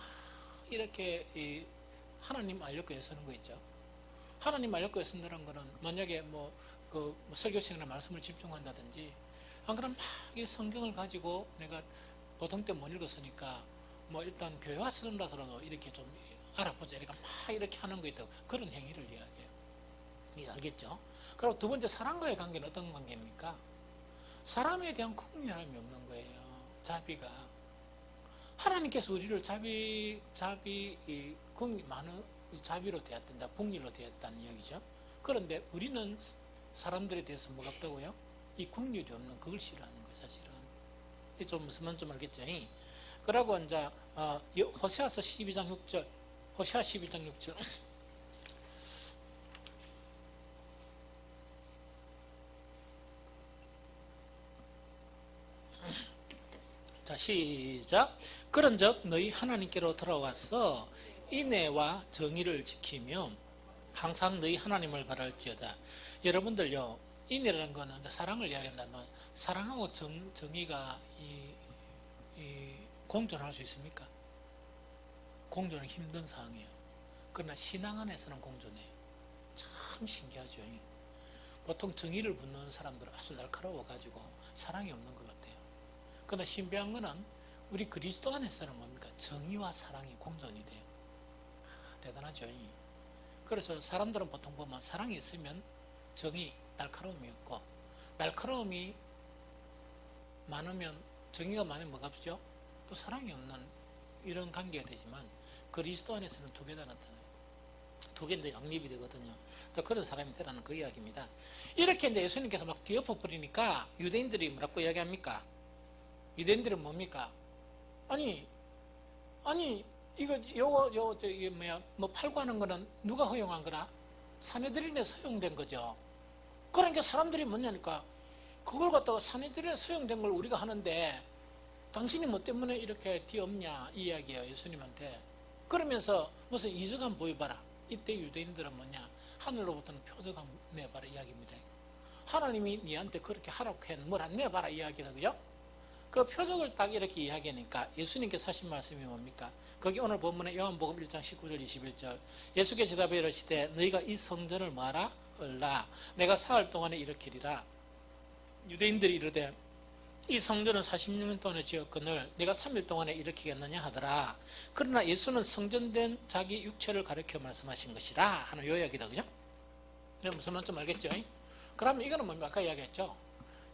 이렇게 하나님 알려고 애쓰는 거 있죠. 하나님 알려고 애쓴다는 거는 만약에 그 설교 시간에 말씀을 집중한다든지 안 그러면 막 이 성경을 가지고 내가 보통 때 못 읽었으니까 일단 교회 와서라도 이렇게 좀 알아보자 이렇게 막 이렇게 하는 거 있다고 그런 행위를 이야기해요. 알겠죠? 그리고 두 번째 사람과의 관계는 어떤 관계입니까? 사람에 대한 국률함이 없는 거예요. 자비가 하나님께서 우리를 많은 자비로 대했다, 국리로 대했다는 이야기죠. 그런데 우리는 사람들에 대해서 뭐가 없다고요? 이 국률이 없는 그걸 싫어하는 거예요, 사실은. 이게 좀 무슨 말인지 알겠죠? 그러고 이제 호세아서 12장 6절, 호세아 12장 6절. 자, 시작. 그런즉 너희 하나님께로 돌아와서 인애와 정의를 지키며 항상 너희 하나님을 바랄지어다. 여러분들요, 인애라는 거는 사랑을 이야기한다면 사랑하고 정의가 공존할 수 있습니까? 공존은 힘든 상황이에요. 그러나 신앙 안에서는 공존해요. 참 신기하죠. 보통 정의를 묻는 사람들은 아주 날카로워가지고 사랑이 없는 것 같아요. 그러나 신비한 거는 우리 그리스도 안에서는 뭡니까? 정의와 사랑이 공존이 돼요. 대단하죠. 그래서 사람들은 보통 보면 사랑이 있으면 정의, 날카로움이 없고, 날카로움이 많으면, 정의가 많으면 뭐가 없죠? 또 사랑이 없는 이런 관계가 되지만 그리스도 안에서는 두 개 다 나타나요. 두 개 이제 양립이 되거든요. 또 그런 사람이 되라는 그 이야기입니다. 이렇게 이제 예수님께서 막 뒤엎어 버리니까 유대인들이 뭐라고 이야기합니까? 유대인들은 뭡니까? 아니 이게 뭐 팔고 하는 거는 누가 허용한 거나? 사내들인에서 허용된 거죠. 그러니까 사람들이 뭐냐니까 그걸 갖다가 사내들인에서 허용된 걸 우리가 하는데 당신이 뭐 때문에 이렇게 뒤엎냐 이 이야기예요. 예수님한테. 그러면서 무슨 이적 한번 보여봐라. 이때 유대인들은 뭐냐? 하늘로부터는 표적 한번 내봐라 이야기입니다. 하나님이 니한테 그렇게 하라고 했는 뭘 안 내봐라 이야기다. 그죠? 그 표적을 딱 이렇게 이야기하니까 예수님께서 하신 말씀이 뭡니까? 거기 오늘 본문에 요한복음 1장 19절 21절 예수께서 대답하여 이르시되 너희가 이 성전을 뭐하라? 얼라 내가 사흘 동안에 일으키리라. 유대인들이 이르되 이 성전은 46년 동안에 지었거늘 내가 3일 동안에 일으키겠느냐 하더라. 그러나 예수는 성전된 자기 육체를 가리켜 말씀하신 것이라 하는 요 이야기다. 그죠? 무슨 말인지 알겠죠? 그러면 이거는 뭡니까? 아까 이야기했죠.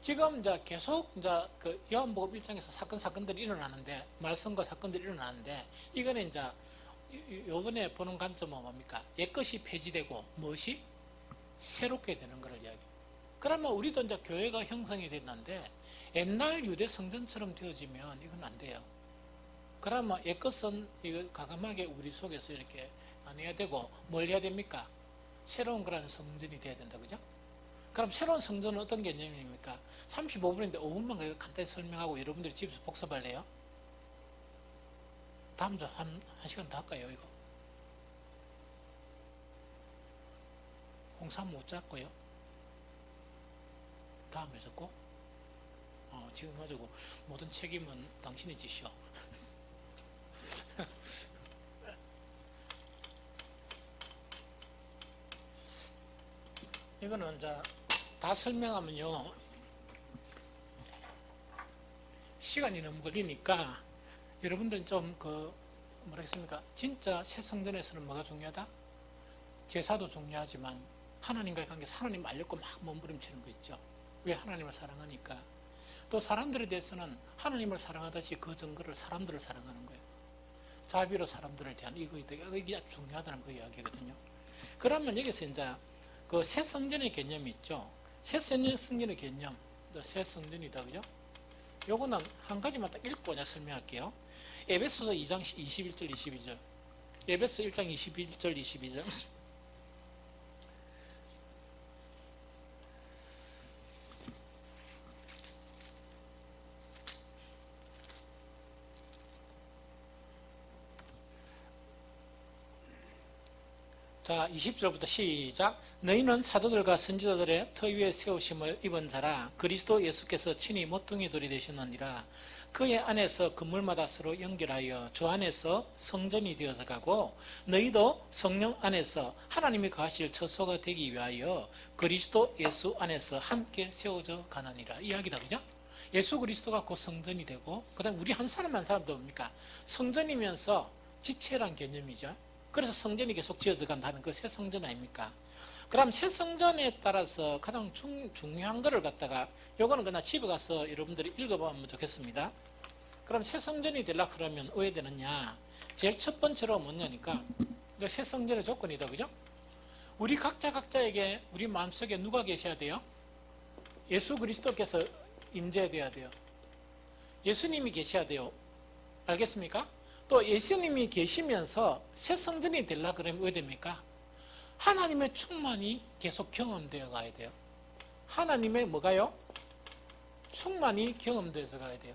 지금 이제 계속 이제 그 요한복음 1장에서 사건들이 일어나는데 말씀과 사건들이 일어나는데 이거는 이제 요번에 보는 관점은 뭡니까? 옛것이 폐지되고 무엇이 새롭게 되는 것을 이야기해요. 그러면 우리도 이제 교회가 형성이 됐는데 옛날 유대 성전처럼 되어지면 이건 안 돼요. 그러면 옛것은 이거 과감하게 우리 속에서 이렇게 안 해야 되고 뭘 해야 됩니까? 새로운 그런 성전이 돼야 된다. 그죠? 그럼 새로운 성전은 어떤 개념입니까? 35분인데 5분만 간단히 설명하고 여러분들이 집에서 복습할래요? 다음 주 한 시간 더 할까요, 이거? 홍삼 못 잡고요. 다음에 잡고? 지금 가지고 모든 책임은 당신이 지시오. 이거는 이제 다 설명하면요 시간이 너무 걸리니까 여러분들 좀 뭐라겠습니까? 진짜 새 성전에서는 뭐가 중요하다? 제사도 중요하지만 하나님과의 관계에서 하나님 알렸고 막 몸부림치는 거 있죠. 왜? 하나님을 사랑하니까. 또 사람들에 대해서는 하나님을 사랑하듯이 그 증거를 사람들을 사랑하는 거예요. 자비로 사람들을 대하는 이게 아주 중요하다는 그 이야기거든요. 그러면 여기서 이제 그 새 성전의 개념이 있죠. 새 성전의 개념, 새 성전이다, 그죠? 요거는 한 가지만 딱 읽고 그냥 설명할게요. 에베소서 2장 21절 22절. 에베소 1장 21절 22절. 자, 20절부터 시작. 너희는 사도들과 선지자들의 터 위에 세우심을 입은 자라. 그리스도 예수께서 친히 모퉁이 돌이 되셨느니라. 그의 안에서 건물마다 서로 연결하여 주 안에서 성전이 되어서 가고 너희도 성령 안에서 하나님이 거하실 처소가 되기 위하여 그리스도 예수 안에서 함께 세워져 가느니라. 이야기다, 그죠? 예수 그리스도가 곧 성전이 되고 그 다음 우리 한 사람 한 사람도 뭡니까? 성전이면서 지체란 개념이죠. 그래서 성전이 계속 지어져 간다는 그 새 성전 아닙니까? 그럼 새 성전에 따라서 가장 중요한 거를 갖다가 요거는 그냥 집에 가서 여러분들이 읽어보면 좋겠습니다. 그럼 새 성전이 되려고 그러면 왜 되느냐? 제일 첫 번째로 뭐냐니까 새 성전의 조건이다, 그죠? 우리 각자에게 우리 마음속에 누가 계셔야 돼요? 예수 그리스도께서 임재돼야 돼요. 예수님이 계셔야 돼요. 알겠습니까? 또 예수님이 계시면서 새 성전이 되려고 그러면 왜 됩니까? 하나님의 충만이 계속 경험되어 가야 돼요. 하나님의 뭐가요? 충만이 경험돼서 가야 돼요.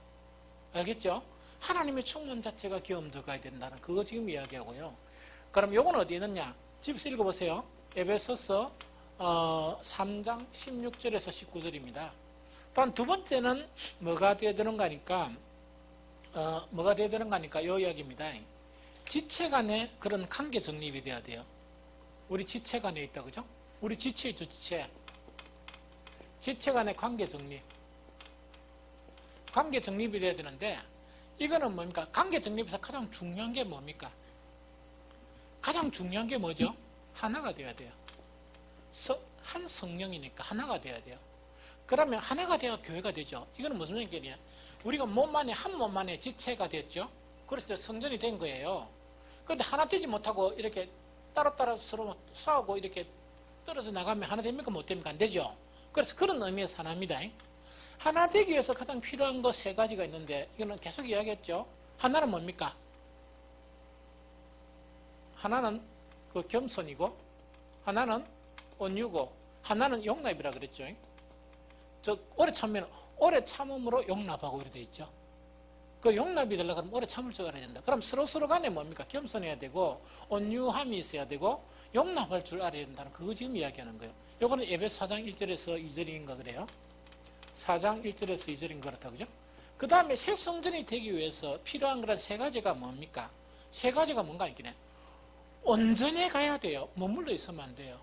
알겠죠? 하나님의 충만 자체가 경험되어 가야 된다는 그거 지금 이야기하고요. 그럼 요건 어디에 있느냐? 집에서 읽어보세요. 에베소서 3장 16절에서 19절입니다. 또한 두 번째는 뭐가 되어야 되는가 하니까 뭐가 되어야 되는가 하니까 요 이야기입니다. 지체 간에 그런 관계 정립이 돼야 돼요. 우리 지체 간에 있다, 그죠? 우리 지체 있죠, 지체. 지체 간의 관계 정립. 관계 정립이 돼야 되는데 이거는 뭡니까? 관계 정립에서 가장 중요한 게 뭡니까? 가장 중요한 게 뭐죠? 하나가 돼야 돼요. 한 성령이니까 하나가 돼야 돼요. 그러면 하나가 돼야 교회가 되죠. 이거는 무슨 얘기냐? 우리가 몸 안에 한 몸 안에 지체가 됐죠. 그래서 성전이 된 거예요. 그런데 하나 되지 못하고 이렇게 따로따로 서로 싸우고 이렇게 떨어져 나가면 하나 됩니까? 못 됩니까? 안 되죠. 그래서 그런 의미에서 하나입니다. 하나 되기 위해서 가장 필요한 거 세 가지가 있는데 이거는 계속 이야기했죠. 하나는 뭡니까? 하나는 그 겸손이고 하나는 온유고 하나는 용납이라 그랬죠. 오래 참으면 오래 참음으로 용납하고 이렇게 돼 있죠. 그 용납이 되려고 하면 오래 참을 줄 알아야 된다. 그럼 서로 간에 뭡니까? 겸손해야 되고 온유함이 있어야 되고 용납할 줄 알아야 된다는 그거 지금 이야기하는 거예요. 요거는 에베소 4장 1절에서 2절인가 그래요. 4장 1절에서 2절인 것 같다. 그죠? 그 다음에 새 성전이 되기 위해서 필요한 그런 세 가지가 뭡니까? 세 가지가 뭔가 있긴 온전해 가야 돼요. 머물러 있으면 안 돼요.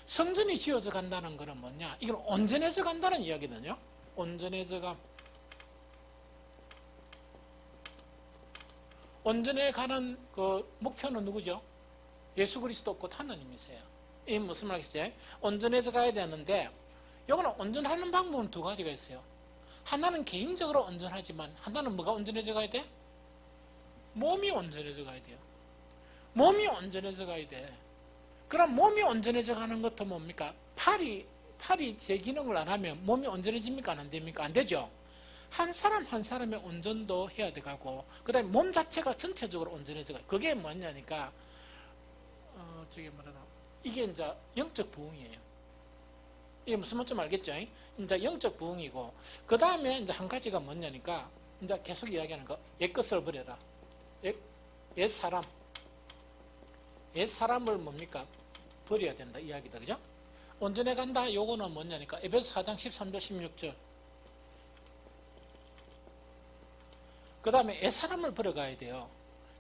성전이 지어져 간다는 거는 뭐냐? 이건 온전해서 간다는 이야기거든요. 온전해서 감. 온전해 가는 그 목표는 누구죠? 예수 그리스도 곧 하나님이세요. 이 무슨 말이겠어요? 온전해서 가야 되는데 여기는 온전하는 방법은 두 가지가 있어요. 하나는 개인적으로 온전하지만 하나는 뭐가 온전해져 가야 돼? 몸이 온전해져 가야 돼요. 몸이 온전해져 가야 돼. 그럼 몸이 온전해져 가는 것도 뭡니까? 팔이 제 기능을 안 하면 몸이 온전해집니까? 안 됩니까? 안 되죠. 한 사람 한 사람의 온전도 해야 돼가고 그 다음에 몸 자체가 전체적으로 온전해져 가요. 그게 뭐냐니까 저게 뭐라나 이게 이제 영적 부흥이에요. 이게 무슨 말인지 알겠죠? 이제 영적 부흥이고 그 다음에 이제 한 가지가 뭐냐니까 이제 계속 이야기하는 거 옛 것을 버려라. 옛 사람을 뭡니까? 버려야 된다 이야기다. 그죠? 온전해 간다. 요거는 뭐냐니까 에베소 4장 13절 16절 그 다음에 옛 사람을 버려가야 돼요.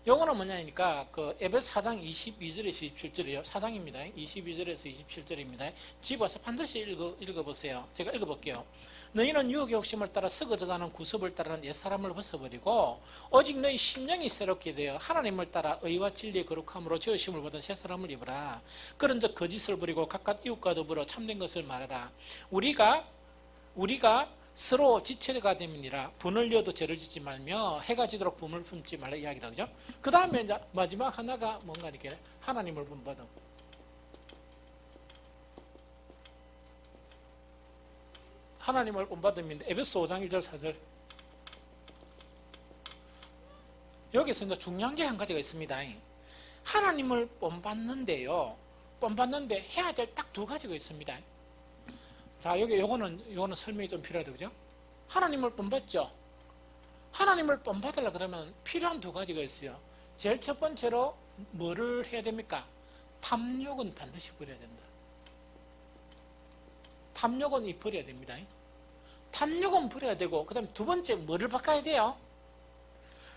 요거는 뭐냐니까 그 에베소 4장 22절에서 27절이에요. 4장입니다. 22절에서 27절입니다. 집 와서 반드시 읽어보세요. 제가 읽어볼게요. 너희는 유혹의 욕심을 따라 썩어져가는 구습을 따르는 옛사람을 벗어버리고 오직 너희 심령이 새롭게 되어 하나님을 따라 의와 진리의 거룩함으로 지으심을 받은 새사람을 입으라. 그런즉 거짓을 버리고 각각 이웃과 더불어 참된 것을 말하라. 우리가 서로 지체가 됨이니라. 분을 이어도 죄를 짓지 말며 해가 지도록 붐을 품지 말라 이야기다. 그죠? 그 다음에 이제 마지막 하나가 뭔가 이렇게 하나님을 본받음. 하나님을 본받음인데 에베소 5장 1절 4절 여기서 이제 중요한 게 한 가지가 있습니다. 하나님을 본받는데요. 본받는데 해야 될 딱 두 가지가 있습니다. 자, 요거는 설명이 좀 필요하다. 그죠? 하나님을 본받죠? 하나님을 본받으려 그러면 필요한 두 가지가 있어요. 제일 첫 번째로 뭐를 해야 됩니까? 탐욕은 반드시 버려야 된다. 탐욕은 버려야 됩니다. 탐욕은 버려야 되고, 그 다음에 두 번째 뭐를 바꿔야 돼요?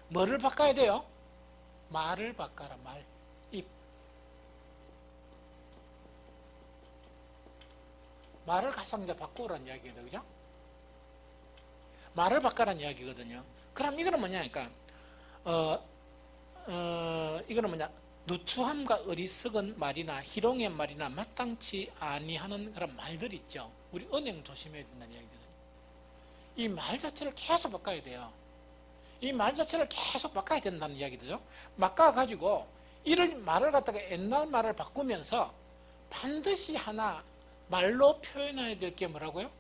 뭐를 바꿔야 돼요? 말을 바꿔라, 말. 말을 가장 이제 바꾸라는 이야기거든요. 그죠? 말을 바꿔라는 이야기거든요. 그럼 이거는 뭐냐니까, 이거는 뭐냐, 누추함과 어리석은 말이나 희롱의 말이나 마땅치 아니하는 그런 말들 있죠. 우리 언행 조심해야 된다는 이야기거든요. 이 말 자체를 계속 바꿔야 돼요. 이 말 자체를 계속 바꿔야 된다는 이야기죠. 바꿔가지고 이런 말을 갖다가 옛날 말을 바꾸면서 반드시 하나 말로 표현해야 될 게 뭐라고요?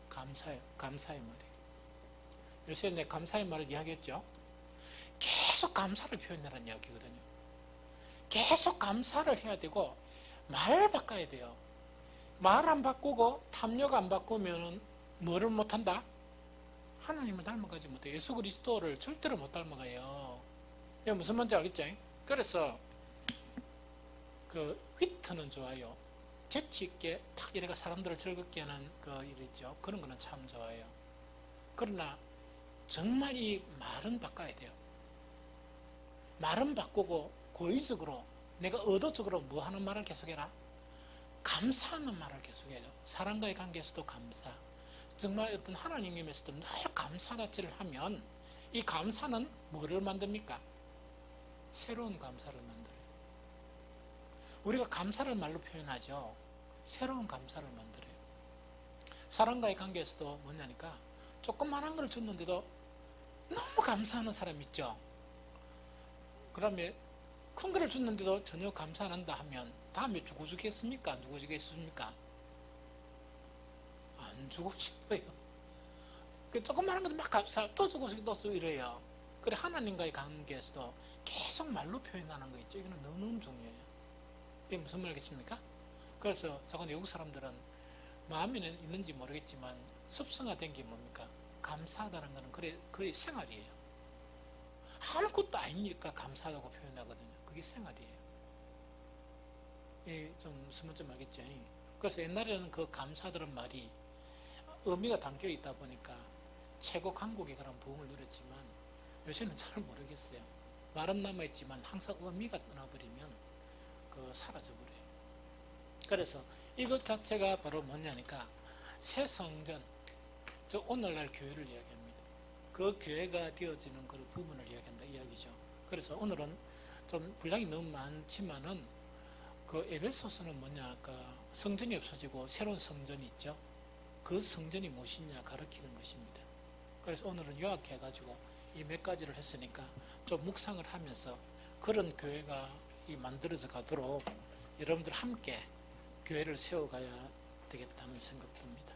감사예요. 감사의 말이에요. 요새 내 감사의 말을 이야기했죠. 계속 감사를 표현하라는 이야기거든요. 계속 감사를 해야 되고 말을 바꿔야 돼요. 말 안 바꾸고 탐욕 안 바꾸면 뭐를 못한다? 하나님을 닮아가지 못해. 예수 그리스도를 절대로 못 닮아가요. 이게 무슨 말인지 알겠죠? 그래서 그 위트는 좋아요. 재치있게 탁 이래가 사람들을 즐겁게 하는 그 일이죠. 그런 거는 참 좋아요. 그러나 정말 이 말은 바꿔야 돼요. 말은 바꾸고 고의적으로 내가 의도적으로 뭐 하는 말을 계속해라? 감사하는 말을 계속해요. 사람과의 관계에서도 감사, 정말 어떤 하나님께서도 늘 감사 자체를 하면 이 감사는 뭐를 만듭니까? 새로운 감사를 만들어요. 우리가 감사를 말로 표현하죠. 새로운 감사를 만들어요. 사람과의 관계에서도 뭐냐니까 조그만한 걸 줬는데도 너무 감사하는 사람 있죠. 그다음에 큰 거를 줬는데도 전혀 감사 안 한다 하면 다음에 주고 주겠습니까? 안 주고 주겠습니까? 안 주고 싶어요. 그 조그만한 것도 막 감사, 또 주고 싶고 또 주고 이래요. 그래 하나님과의 관계에서도 계속 말로 표현하는 거 있죠. 이거는 너무너무 중요해요. 이게 무슨 말이겠습니까? 그래서 작은 외국 사람들은 마음에는 있는지 모르겠지만 습성화된 게 뭡니까? 감사하다는 것은 그의 생활이에요. 아무것도 아니니까 감사하다고 표현하거든요. 그게 생활이에요. 좀 무슨 말인지 알겠죠? 그래서 옛날에는 그 감사하다는 말이 의미가 담겨 있다 보니까 최고 강국에 그런 부흥을 누렸지만 요새는 잘 모르겠어요. 말은 남아있지만 항상 의미가 떠나버리면 사라져버려요. 그래서 이것 자체가 바로 뭐냐니까 새 성전, 저 오늘날 교회를 이야기합니다. 그 교회가 되어지는 그 부분을 이야기한다 이야기죠. 그래서 오늘은 좀 분량이 너무 많지만은 그 에베소서는 뭐냐, 성전이 없어지고 새로운 성전이 있죠. 그 성전이 무엇이냐 가르치는 것입니다. 그래서 오늘은 요약해가지고 이 몇 가지를 했으니까 좀 묵상을 하면서 그런 교회가 만들어져 가도록 여러분들 함께 교회를 세워가야 되겠다는 생각 듭니다.